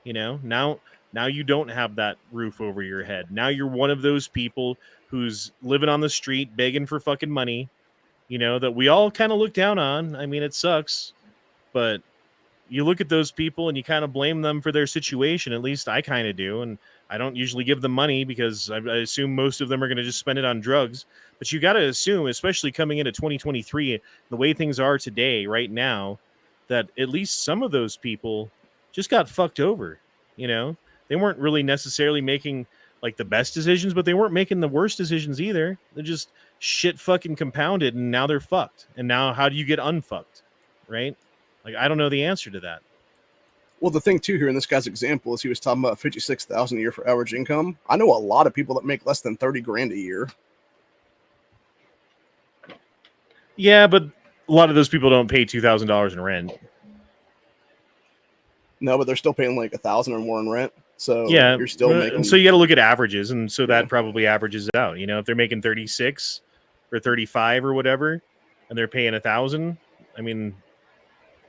you know, now you don't have that roof over your head. Now you're one of those people who's living on the street begging for fucking money, you know, that we all kind of look down on. I mean, it sucks, but you look at those people and you kind of blame them for their situation. At least I kind of do. And I don't usually give them money because I assume most of them are going to just spend it on drugs. But you got to assume, especially coming into 2023, the way things are today, right now, that at least some of those people just got fucked over, you know? They weren't really necessarily making like the best decisions, but they weren't making the worst decisions either. They're just shit fucking compounded, and now they're fucked. And now how do you get unfucked, right? Like I don't know the answer to that. Well, the thing too here in this guy's example is he was talking about 56,000 a year for average income. I know a lot of people that make less than 30 grand a year. Yeah, but a lot of those people don't pay $2,000 in rent. No, but they're still paying like 1,000 or more in rent. So Yeah, you're still making. so you got to look at averages, and so that Yeah. probably averages out. You know, if they're making 36 or 35 or whatever, and they're paying 1,000, I mean,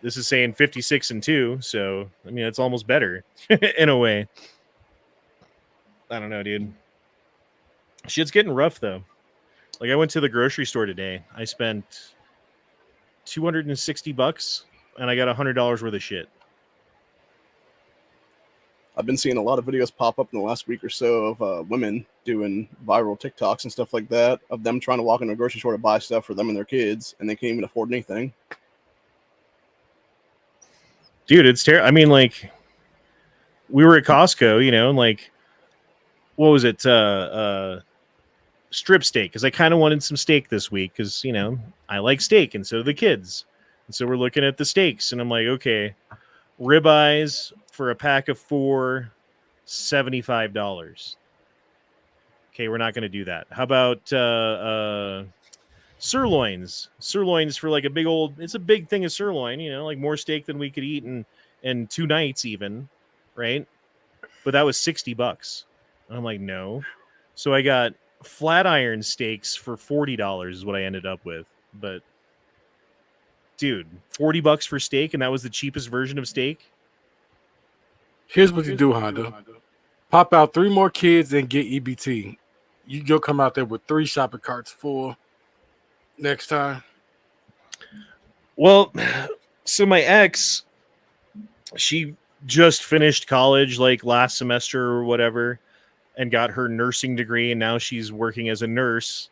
this is saying 56 and 2, so I mean it's almost better in a way. I don't know, dude. Shit's getting rough though. Like I went to the grocery store today. I spent $260 and I got $100 worth of shit. I've been seeing a lot of videos pop up in the last week or so of women doing viral TikToks and stuff like that of them trying to walk into a grocery store to buy stuff for them and their kids, and they can't even afford anything. Dude, it's terrible. I mean, like, we were at Costco, you know, and like, what was it? Strip steak, because I kind of wanted some steak this week because, you know, I like steak, and so do the kids. And so we're looking at the steaks, and I'm like, okay, ribeyes for a pack of 4, $75. Okay, we're not going to do that. How about sirloins for like a big old. It's a big thing of sirloin, like more steak than we could eat in 2 nights even, right? But that was $60. And I'm like, no. So I got flat iron steaks for $40 is what I ended up with. But dude, $40 for steak, and that was the cheapest version of steak. Here's what you do, Honda. Pop out 3 more kids and get EBT. You'll come out there with 3 shopping carts full next time. Well, so my ex, she just finished college like last semester or whatever and got her nursing degree, and now she's working as a nurse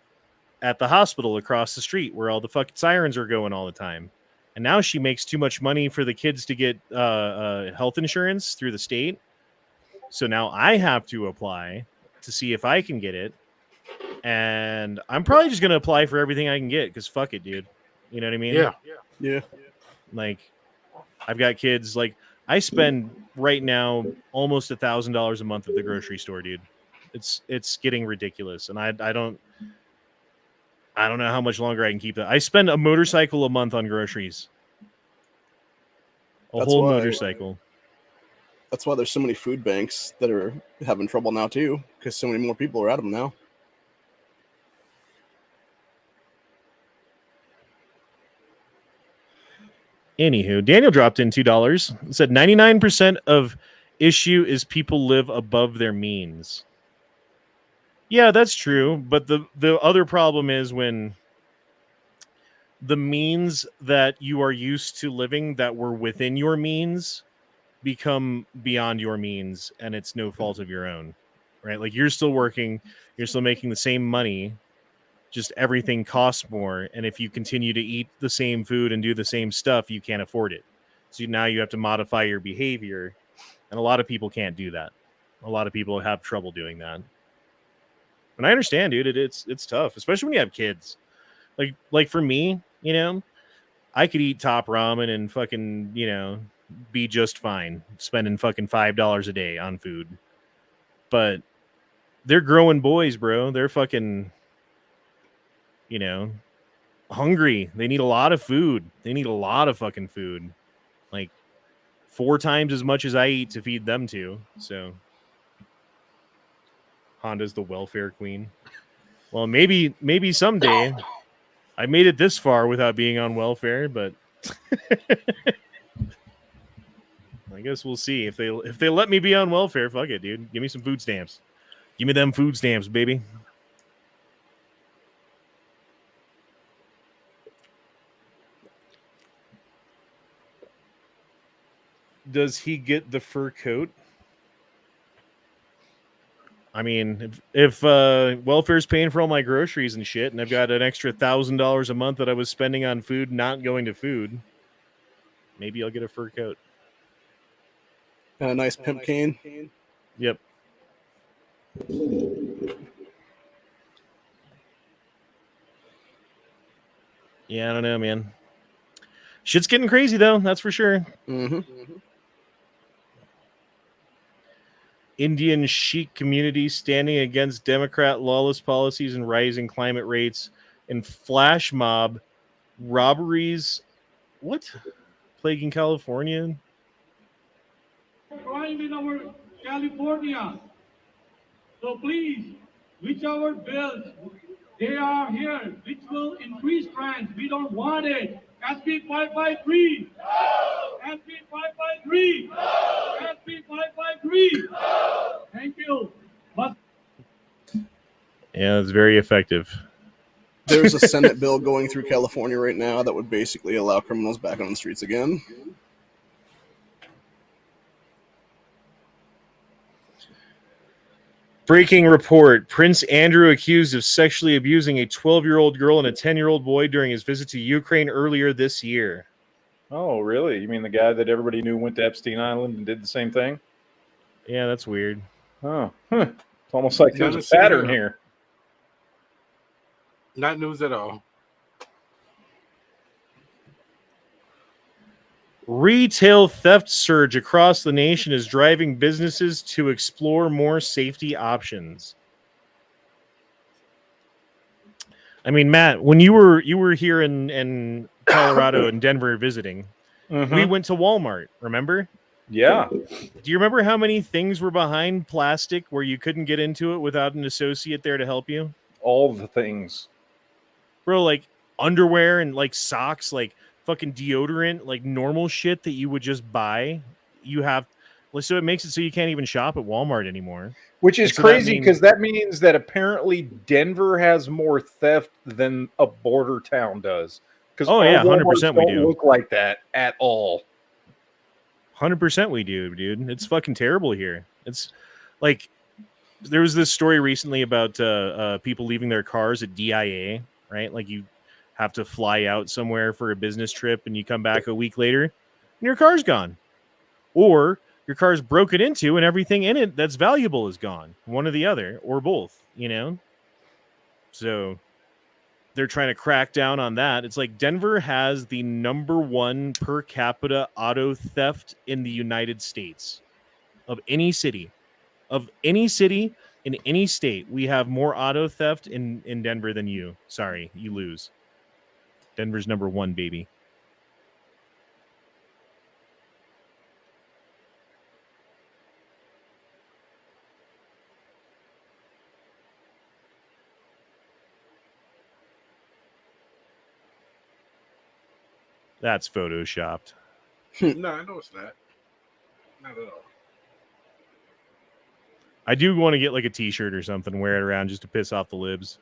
at the hospital across the street where all the fucking sirens are going all the time. And now she makes too much money for the kids to get health insurance through the state. So now I have to apply to see if I can get it. And I'm probably just going to apply for everything I can get because fuck it, dude. You know what I mean? Yeah. Like, I've got kids. Like, I spend right now almost $1,000 a month at the grocery store, dude. It's getting ridiculous. And I don't know how much longer I can keep that. I spend a motorcycle a month on groceries. A whole motorcycle. That's why there's so many food banks that are having trouble now too, because so many more people are at them now. Anywho, Daniel dropped in $2. It said 99% of issue is people live above their means. Yeah, that's true. But the other problem is when the means that you are used to living that were within your means become beyond your means, and it's no fault of your own, right? Like, you're still working, you're still making the same money, just everything costs more. And if you continue to eat the same food and do the same stuff, you can't afford it. So now you have to modify your behavior. And a lot of people can't do that. A lot of people have trouble doing that. And I understand, dude. It's tough, especially when you have kids. Like for me, I could eat top ramen and fucking, be just fine spending fucking $5 a day on food. But they're growing boys, bro. They're fucking, hungry. They need a lot of food. They need a lot of fucking food. Like 4 times as much as I eat to feed them to. So Honda's the welfare queen. Well, maybe someday. I made it this far without being on welfare, but I guess we'll see if they let me be on welfare. Fuck it, dude. Give me some food stamps. Give me them food stamps, baby. Does he get the fur coat? I mean, if welfare's paying for all my groceries and shit, and I've got an extra $1,000 a month that I was spending on food, not going to food, maybe I'll get a fur coat. And a nice pimp cane. Yep. Yeah, I don't know, man. Shit's getting crazy, though. That's for sure. Mm-hmm. Indian Sikh community standing against Democrat lawless policies and rising climate rates and flash mob robberies. What? Plaguing California? Crime in our California. So please, which our bills, they are here, which will increase crimes. We don't want it. SB 553. No! SB 553. No! SB 553. No! Thank you. Yeah, it's very effective. There's a Senate bill going through California right now that would basically allow criminals back on the streets again. Breaking report. Prince Andrew accused of sexually abusing a 12-year-old girl and a 10-year-old boy during his visit to Ukraine earlier this year. Oh, really? You mean the guy that everybody knew went to Epstein Island and did the same thing? Yeah, that's weird. Oh, it's almost like there's a pattern here. Not news at all. Retail theft surge across the nation is driving businesses to explore more safety options. I mean, Matt, when you were here in Colorado and Denver visiting, we went to Walmart. Remember? Yeah. Do you remember how many things were behind plastic where you couldn't get into it without an associate there to help you? All the things. Bro, like underwear and like socks, like fucking deodorant, like normal shit that you would just buy. You have, so it makes it so you can't even shop at Walmart anymore. Which is And so that crazy because that means that apparently Denver has more theft than a border town does. Because Oh, yeah, 100% we don't do. look like that at all. 100% we do, dude. It's fucking terrible here. It's like there was this story recently about people leaving their cars at DIA, right? Like you have to fly out somewhere for a business trip and you come back a week later and your car's gone. Or your car's broken into and everything in it that's valuable is gone. One or the other, or both, you know? So they're trying to crack down on that. It's like Denver has the #1 per capita auto theft in the United States. Of any city. Of any city in any state, we have more auto theft in Denver than you. Sorry, you lose. Denver's #1, baby. That's photoshopped. No, I know it's not. Not at all. I do want to get like a t-shirt or something, wear it around just to piss off the libs.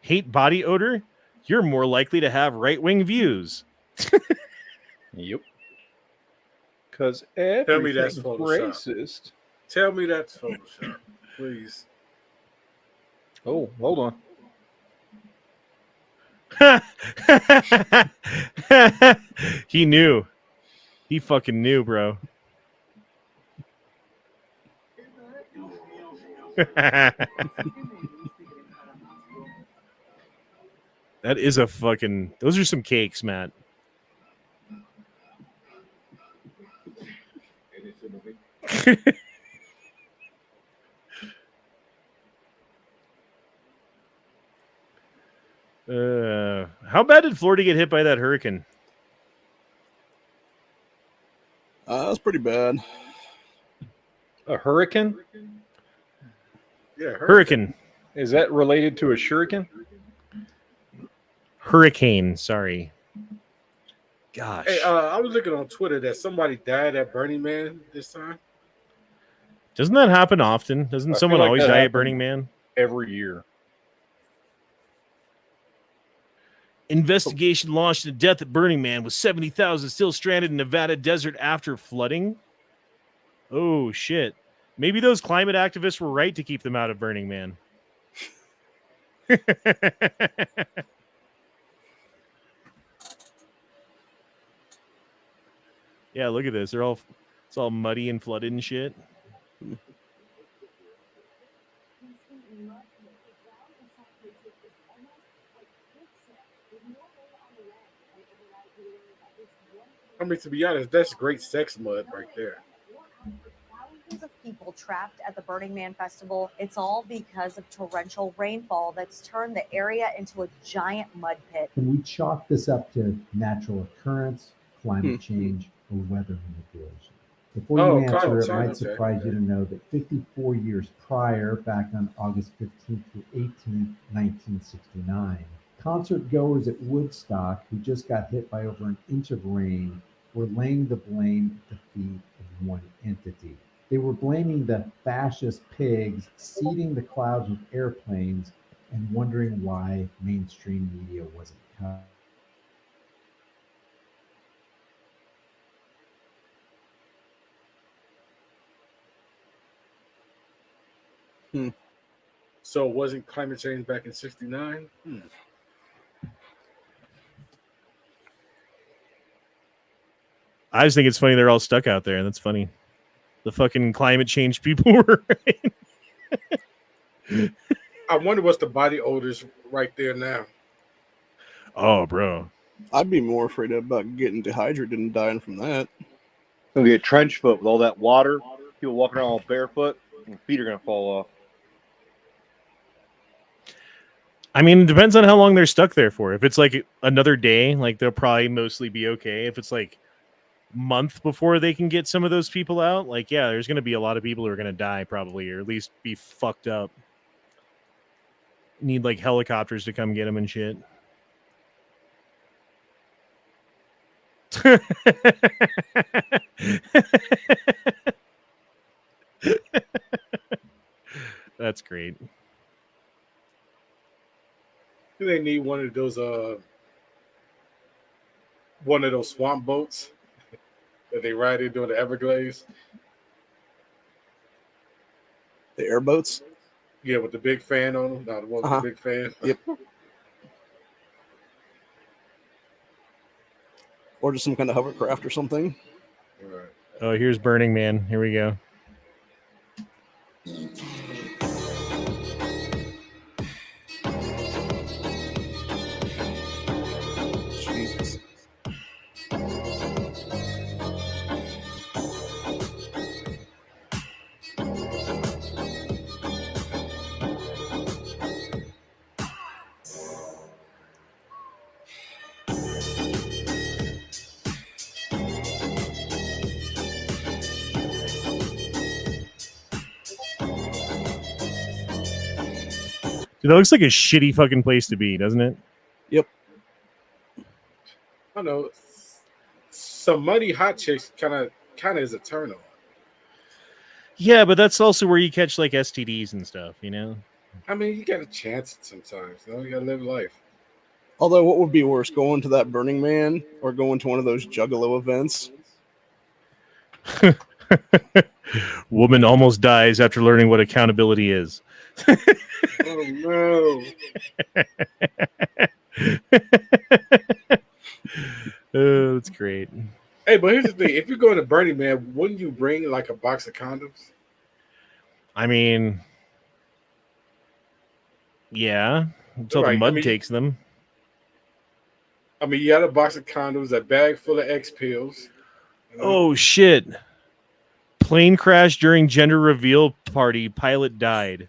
Hate body odor? You're more likely to have right-wing views. Yep. Because Tell me that's everything's Photoshop. racist. Tell me that's Photoshop, please. Oh, hold on. He knew. He fucking knew, bro. That is a fucking... Those are some cakes, Matt. How bad did Florida get hit by that hurricane? That was pretty bad. A hurricane? Yeah, Hurricane. Is that related to a shuriken? Hurricane, sorry. Gosh. Hey, I was looking on Twitter that somebody died at Burning Man this time. Doesn't that happen often? Doesn't I someone feel like always that die at happens Burning Man? every year. Investigation launched into death at Burning Man with 70,000 still stranded in Nevada desert after flooding. Oh, shit. Maybe those climate activists were right to keep them out of Burning Man. Yeah, look at this. It's all muddy and flooded and shit. I mean, to be honest, that's great sex mud right there. Thousands of people trapped at the Burning Man Festival. It's all because of torrential rainfall that's turned the area into a giant mud pit. Can we chalk this up to natural occurrence, climate change, or weather manipulation? Before you answer, climate it might change, okay. surprise you to know that 54 years prior, back on August 15th to 18th, 1969, concert goers at Woodstock who just got hit by over an inch of rain were laying the blame at the feet of one entity. They were blaming the fascist pigs seeding the clouds with airplanes and wondering why mainstream media wasn't covering. So it wasn't climate change back in 69? I just think it's funny they're all stuck out there, and that's funny. The fucking climate change people were right. I wonder what's the body odors right there now. Oh, bro. I'd be more afraid about getting dehydrated and dying from that. Gonna get trench foot with all that water. People walking around all barefoot, and feet are gonna fall off. I mean, it depends on how long they're stuck there for. If it's like another day, like they'll probably mostly be okay. If it's like month before they can get some of those people out, like yeah, there's going to be a lot of people who are going to die probably, or at least be fucked up. Need like helicopters to come get them and shit. That's great. Do they need one of those swamp boats that they ride in during the Everglades? The airboats? Yeah, with the big fan on them. Not the one with the big fan. Yep. Or just some kind of hovercraft or something. Right. Oh, here's Burning Man. Here we go. Jesus. Dude, that looks like a shitty fucking place to be, doesn't it? Yep. I know. Some muddy hot chicks kind of is a turn on. Yeah, but that's also where you catch like STDs and stuff, you know? I mean, you got to chance it sometimes. You know, you got to live life. Although, what would be worse, going to that Burning Man or going to one of those Juggalo events? Woman almost dies after learning what accountability is. Oh no! Oh, that's great. Hey, but here's the thing: if you're going to Burning Man, wouldn't you bring like a box of condoms? I mean, yeah, until the Right, mud takes them. I mean, you got a box of condoms, a bag full of X pills. You know? Oh shit! Plane crash during gender reveal party. Pilot died.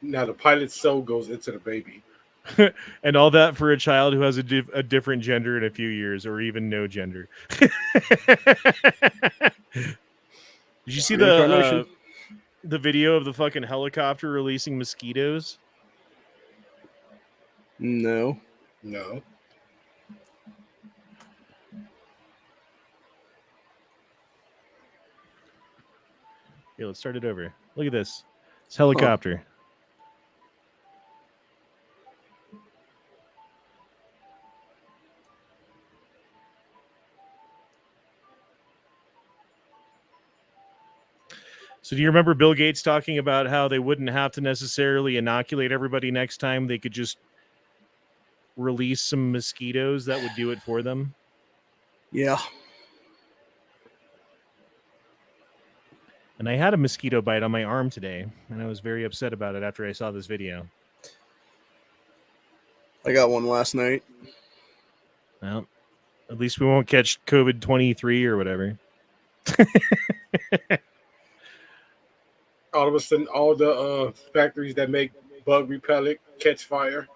Now the pilot's soul goes into the baby. And all that for a child who has a different gender in a few years, or even no gender. Did you see the video of the fucking helicopter releasing mosquitoes? No. No. Here, let's start it over. Look at this. It's helicopter. Oh. So do you remember Bill Gates talking about how they wouldn't have to necessarily inoculate everybody next time? They could just release some mosquitoes that would do it for them? Yeah. And I had a mosquito bite on my arm today, and I was very upset about it after I saw this video. I got one last night. Well, at least we won't catch COVID-23 or whatever. All of a sudden, all the factories that make bug repellent catch fire.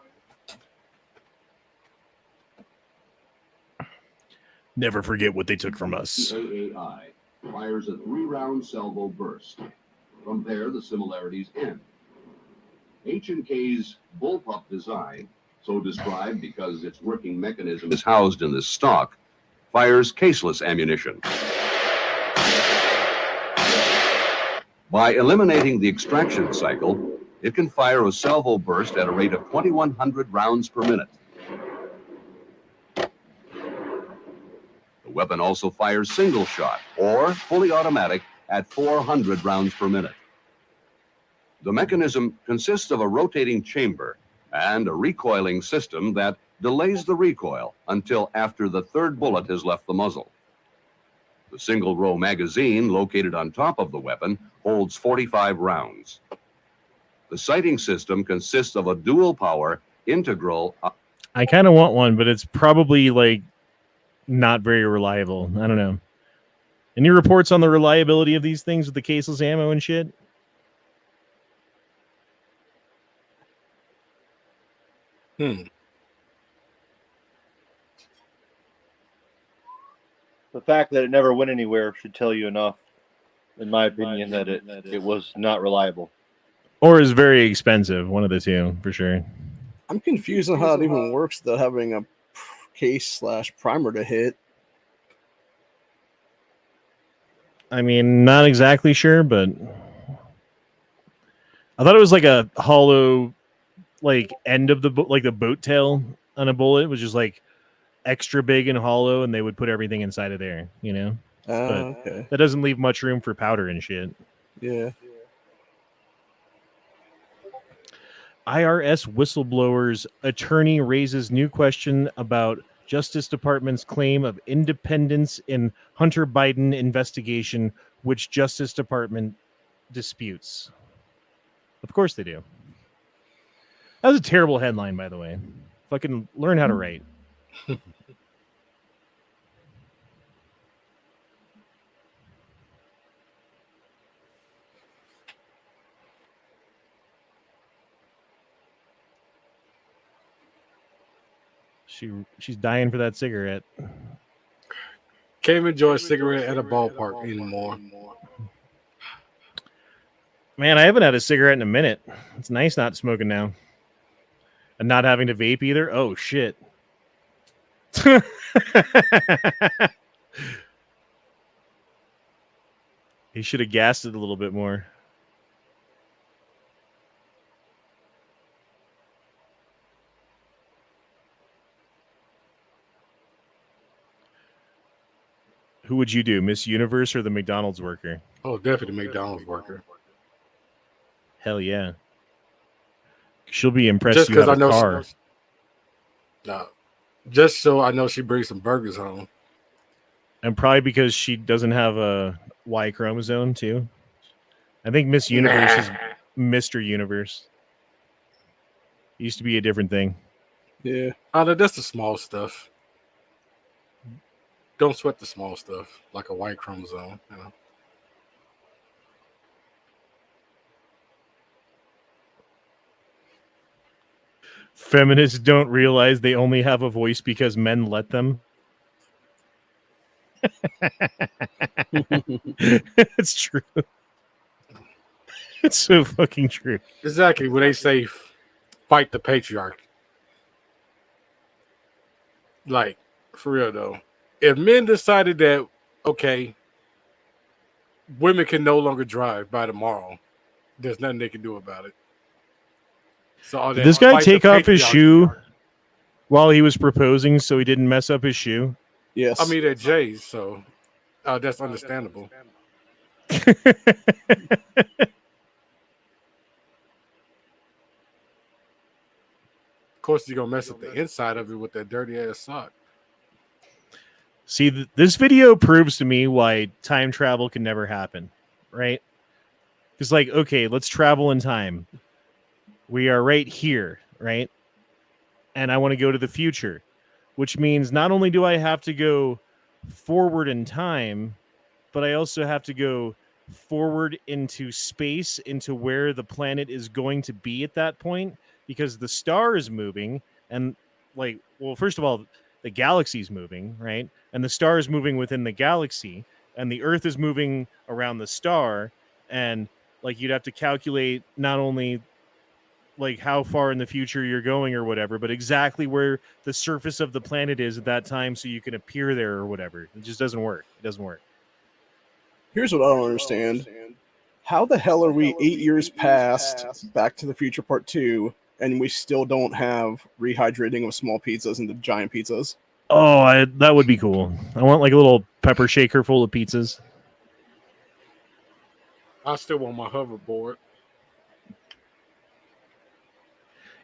Never forget what they took from us. AAI fires a 3-round salvo burst. From there, the similarities end. H&K's bullpup design, so described because its working mechanism is housed in this stock, fires caseless ammunition. By eliminating the extraction cycle, it can fire a salvo burst at a rate of 2,100 rounds per minute. The weapon also fires single shot or fully automatic at 400 rounds per minute. The mechanism consists of a rotating chamber and a recoiling system that delays the recoil until after the third bullet has left the muzzle. The single-row magazine located on top of the weapon holds 45 rounds. The sighting system consists of a dual-power integral... I kind of want one, but it's probably, like, not very reliable. I don't know. Any reports on the reliability of these things with the caseless ammo and shit? Hmm. The fact that it never went anywhere should tell you enough, in my opinion, that it was not reliable. Or is very expensive. One of the two, for sure. I'm confused on how it even works without having a case/primer to hit. I mean, not exactly sure, but I thought it was like a hollow, like end of the like the boat tail on a bullet. It was just like extra big and hollow, and they would put everything inside of there. You know, but Okay. that doesn't leave much room for powder and shit. Yeah. IRS whistleblower's attorney raises new question about Justice Department's claim of independence in Hunter Biden investigation, which Justice Department disputes. Of course they do. That was a terrible headline, by the way. Fucking learn how to write. She's dying for that cigarette. Can't enjoy a cigarette at a ballpark anymore. Man, I haven't had a cigarette in a minute. It's nice not smoking now. And not having to vape either. Oh, shit. He should have gassed it a little bit more. Who would you do, Miss Universe or the McDonald's worker? Oh, definitely McDonald's worker. Hell yeah. She'll be impressed Just you because have I a know car. No, just so I know she brings some burgers home. And probably because she doesn't have a Y chromosome, too. I think Miss Universe is Mr. Universe. It used to be a different thing. Yeah. Oh, that's the small stuff. Don't sweat the small stuff, like a Y chromosome, you know. Feminists don't realize they only have a voice because men let them. It's true. It's so fucking true. Exactly when they say fight the patriarchy. Like, for real though. If men decided that, okay, women can no longer drive by tomorrow, there's nothing they can do about it. So all Did that this guy fight the take off his patriarchy shoe part. while he was proposing so he didn't mess up his shoe? Yes. I mean, they're Jays, so that's understandable. Of course, you're going to mess up the inside of it with that dirty ass sock. See, this video proves to me why time travel can never happen, right? It's like, okay, let's travel in time. We are right here, right? And I want to go to the future, which means not only do I have to go forward in time, but I also have to go forward into space, into where the planet is going to be at that point, because the star is moving. And like, well, first of all, the galaxy's moving, right? And the star is moving within the galaxy, and the Earth is moving around the star. And like, you'd have to calculate not only like how far in the future you're going or whatever, but exactly where the surface of the planet is at that time, so you can appear there or whatever. It just doesn't work. It doesn't work. Here's what I don't understand. How the hell are we 8 years past Back to the Future Part 2 and we still don't have rehydrating of small pizzas into giant pizzas? Oh, that would be cool. I want like a little pepper shaker full of pizzas. I still want my hoverboard.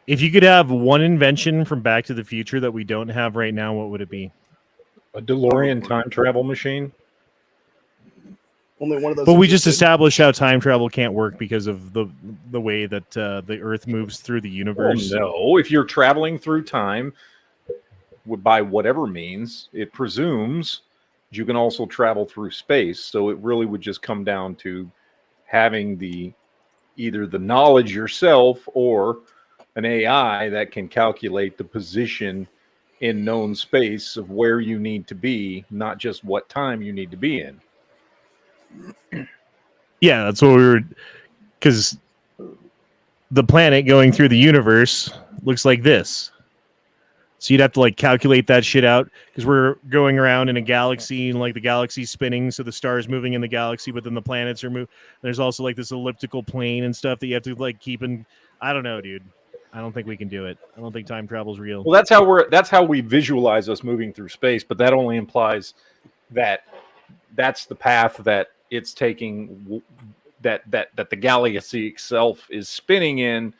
If you could have one invention from Back to the Future that we don't have right now, what would it be? A DeLorean time travel machine. Only one of those. But we just established how time travel can't work because of the way that the Earth moves through the universe. Well, no, if you're traveling through time by whatever means, it presumes you can also travel through space. So it really would just come down to having either the knowledge yourself or an AI that can calculate the position in known space of where you need to be, not just what time you need to be in. Yeah, that's what we were, because the planet going through the universe looks like this. So you'd have to like calculate that shit out, because we're going around in a galaxy and like the galaxy's spinning, so the stars moving in the galaxy, but then the planets are moving. There's also like this elliptical plane and stuff that you have to like keep in. I don't know, dude. I don't think we can do it. I don't think time travel's real. Well, that's how we visualize us moving through space, but that only implies that that's the path that it's taking, that the galaxy itself is spinning in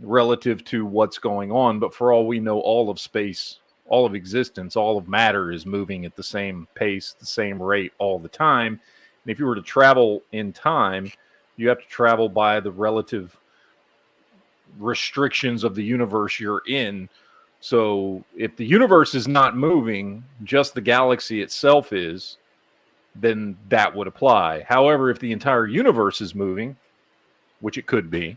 relative to what's going on. But for all we know, all of space, all of existence, all of matter is moving at the same pace, the same rate all the time. And if you were to travel in time, you have to travel by the relative restrictions of the universe you're in. So if the universe is not moving, just the galaxy itself is, then that would apply. However, if the entire universe is moving, which it could be,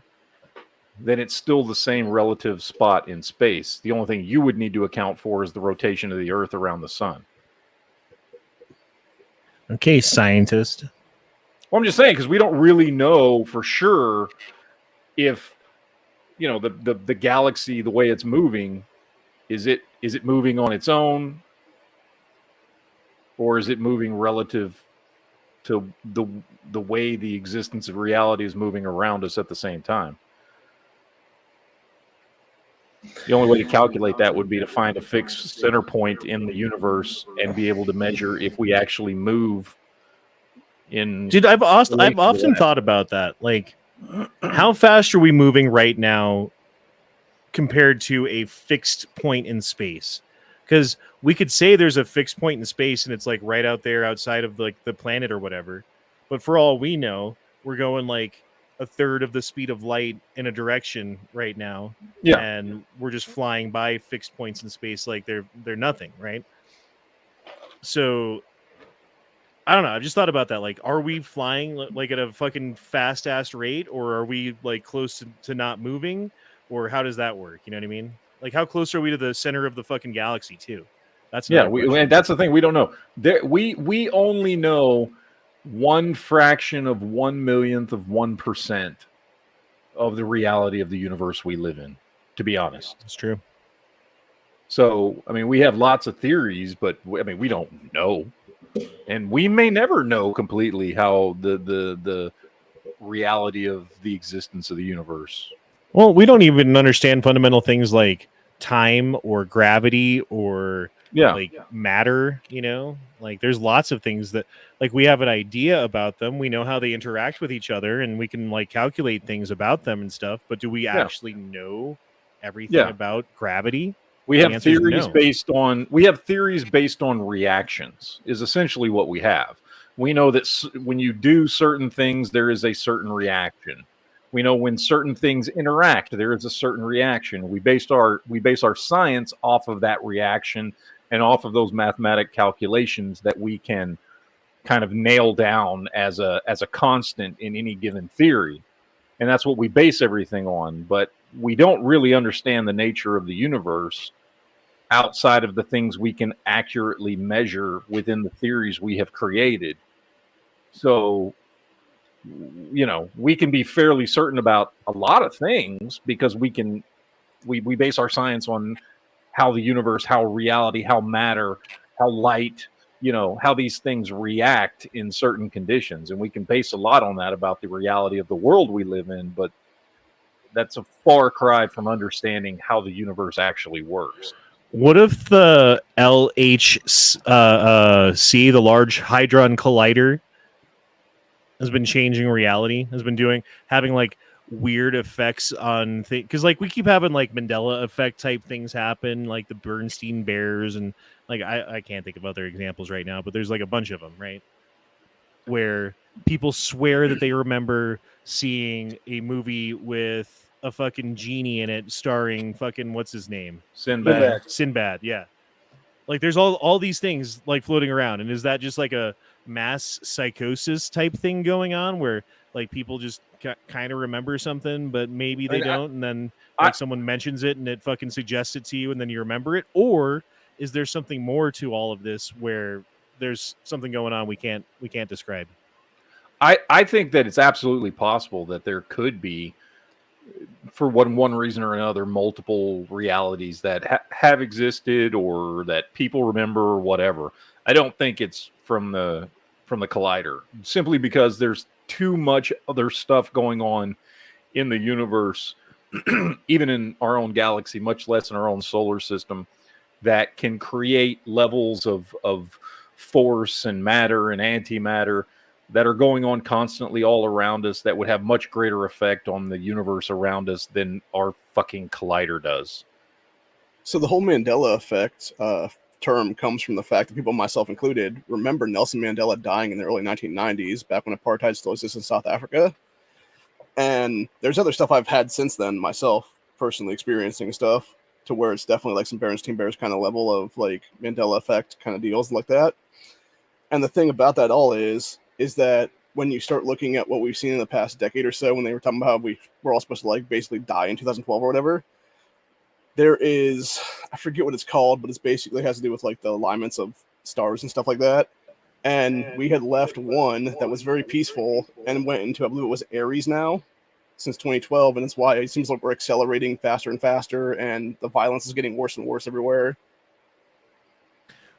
then it's still the same relative spot in space. The only thing you would need to account for is the rotation of the Earth around the sun. Okay, scientist. Well, I'm just saying, because we don't really know for sure if, you know, the galaxy, the way it's moving, is it moving on its own, or is it moving relative to the way the existence of reality is moving around us at the same time? The only way to calculate that would be to find a fixed center point in the universe and be able to measure if we actually move in. Dude, I've often thought about that. Like, how fast are we moving right now compared to a fixed point in space? Because we could say there's a fixed point in space and it's like right out there outside of like the planet or whatever. But for all we know, we're going like a third of the speed of light in a direction right now. Yeah. And we're just flying by fixed points in space like they're nothing, right? So I don't know. I've just thought about that. Like, are we flying like at a fucking fast ass rate, or are we like close to not moving, or how does that work? You know what I mean? Like, how close are we to the center of the fucking galaxy too? That's and that's the thing, we don't know. We only know 1/fraction of 1/millionth of 1% of the reality of the universe we live in. To be honest, it's true. So, I mean, we have lots of theories, but I mean, we don't know. And we may never know completely how the reality of the existence of the universe. Well, we don't even understand fundamental things like time or gravity or like matter, you know? Like, there's lots of things that, like, we have an idea about them. We know how they interact with each other, and we can like calculate things about them and stuff. But do we actually know everything about gravity? We have theories based on reactions, is essentially what we have. We know that when you do certain things, there is a certain reaction. We know when certain things interact, there is a certain reaction. We base our science off of that reaction and off of those mathematic calculations that we can kind of nail down as a constant in any given theory. And that's what we base everything on. But we don't really understand the nature of the universe outside of the things we can accurately measure within the theories we have created. So, you know, we can be fairly certain about a lot of things because we base our science on how the universe, how reality, how matter, how light, you know, how these things react in certain conditions. And we can base a lot on that about the reality of the world we live in, but that's a far cry from understanding how the universe actually works. What if the LHC, the Large Hadron Collider, has been changing reality, has been having like weird effects on things? Because like we keep having like Mandela effect type things happen, like the Bernstein Bears, and like I can't think of other examples right now, but there's like a bunch of them, right? Where people swear that they remember seeing a movie with a fucking genie in it starring fucking what's his name? Sinbad, yeah. Like there's all these things like floating around, and is that just like a mass psychosis type thing going on where like people just kind of remember something but maybe they don't, and then like someone mentions it and it fucking suggests it to you and then you remember it? Or is there something more to all of this where there's something going on we can't describe? I think that it's absolutely possible that there could be, for one reason or another, multiple realities that have existed or that people remember or whatever. I don't think it's from the collider, simply because there's too much other stuff going on in the universe, even in our own galaxy, much less in our own solar system, that can create levels of force and matter and antimatter that are going on constantly all around us that would have much greater effect on the universe around us than our fucking collider does. So the whole Mandela effect term comes from the fact that people, myself included, remember Nelson Mandela dying in the early 1990s, back when apartheid still existed in South Africa. And there's other stuff I've had since then, myself, personally experiencing stuff, to where it's definitely like some Berenstain Bears kind of level of like Mandela effect kind of deals like that. And the thing about that all is that when you start looking at what we've seen in the past decade or so, when they were talking about how we're all supposed to like basically die in 2012 or whatever, there is, I forget what it's called, but it's basically has to do with like the alignments of stars and stuff like that. And we had left one that was very peaceful and went into, I believe it was Aries now, since 2012. And it's why it seems like we're accelerating faster and faster, and the violence is getting worse and worse everywhere.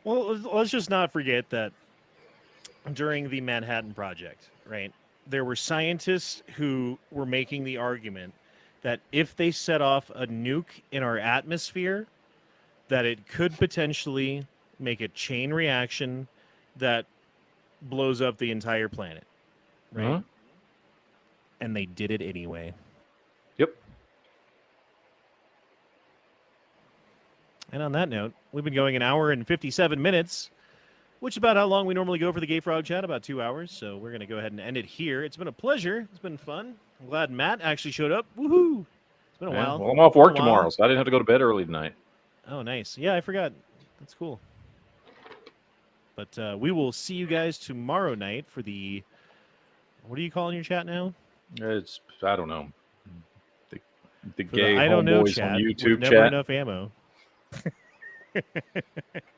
Well, let's just not forget that during the Manhattan Project, right, there were scientists who were making the argument that if they set off a nuke in our atmosphere, that it could potentially make a chain reaction that blows up the entire planet, right? Uh-huh. And they did it anyway. Yep. And on that note, we've been going an hour and 57 minutes, which is about how long we normally go for the Gay Frog Chat, about 2 hours. So we're going to go ahead and end it here. It's been a pleasure. It's been fun. I'm glad Matt actually showed up. Woohoo! It's been a while. Well, I'm off work tomorrow, so I didn't have to go to bed early tonight. Oh, nice. Yeah, I forgot. That's cool. But we will see you guys tomorrow night for the... What do you call in your chat now? It's, I don't know. The For gay the I don't know homeboys chat on YouTube with never chat. enough ammo.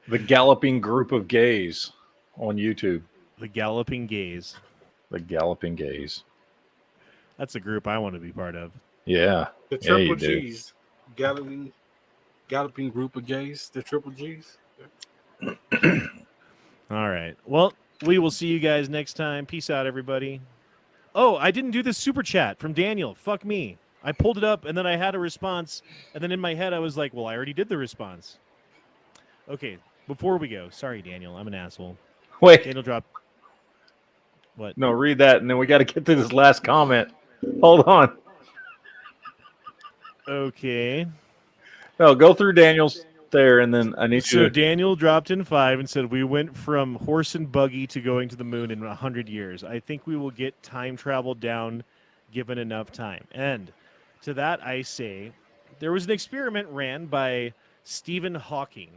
The galloping group of gays on YouTube. The Galloping Gays. The galloping gays. That's a group I want to be part of. Yeah. The Yeah, you triple do. G's. Galloping group of gays. The triple G's. All right. Well, we will see you guys next time. Peace out, everybody. Oh, I didn't do this super chat from Daniel. Fuck me. I pulled it up, and then I had a response, and then in my head I was like, well, I already did the response. Okay, before we go, sorry, Daniel, I'm an asshole. Wait. Daniel dropped. What? No, read that, and then we got to get to this last comment. Hold on. Okay. No, go through Daniel's there, and then I need So you to... Daniel dropped in 5 and said, we went from horse and buggy to going to the moon in 100 years. I think we will get time travel down given enough time. And to that I say, there was an experiment ran by Stephen Hawking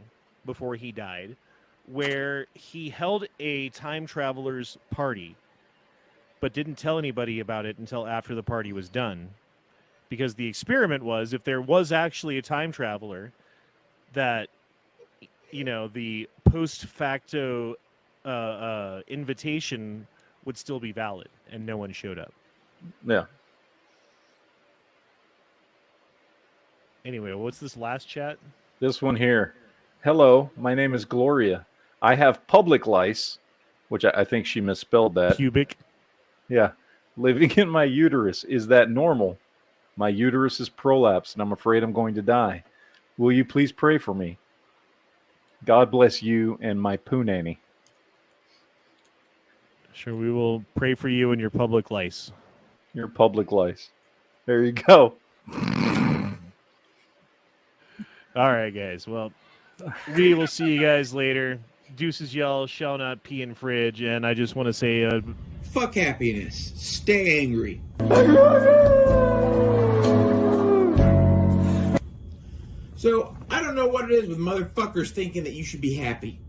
before he died, where he held a time traveler's party, but didn't tell anybody about it until after the party was done. Because the experiment was, if there was actually a time traveler, that, you know, the post facto invitation would still be valid, and no one showed up. Yeah. Anyway, what's this last chat? This one here. Hello, my name is Gloria. I have public lice, which I think she misspelled that. Pubic. Yeah. Living in my uterus. Is that normal? My uterus is prolapsed, and I'm afraid I'm going to die. Will you please pray for me? God bless you and my poo nanny. Sure, we will pray for you and your public lice. Your public lice. There you go. All right, guys. Well, we will see you guys later. Deuces, y'all shall not pee in fridge. And I just want to say, Fuck happiness. Stay angry. So, I don't know what it is with motherfuckers thinking that you should be happy.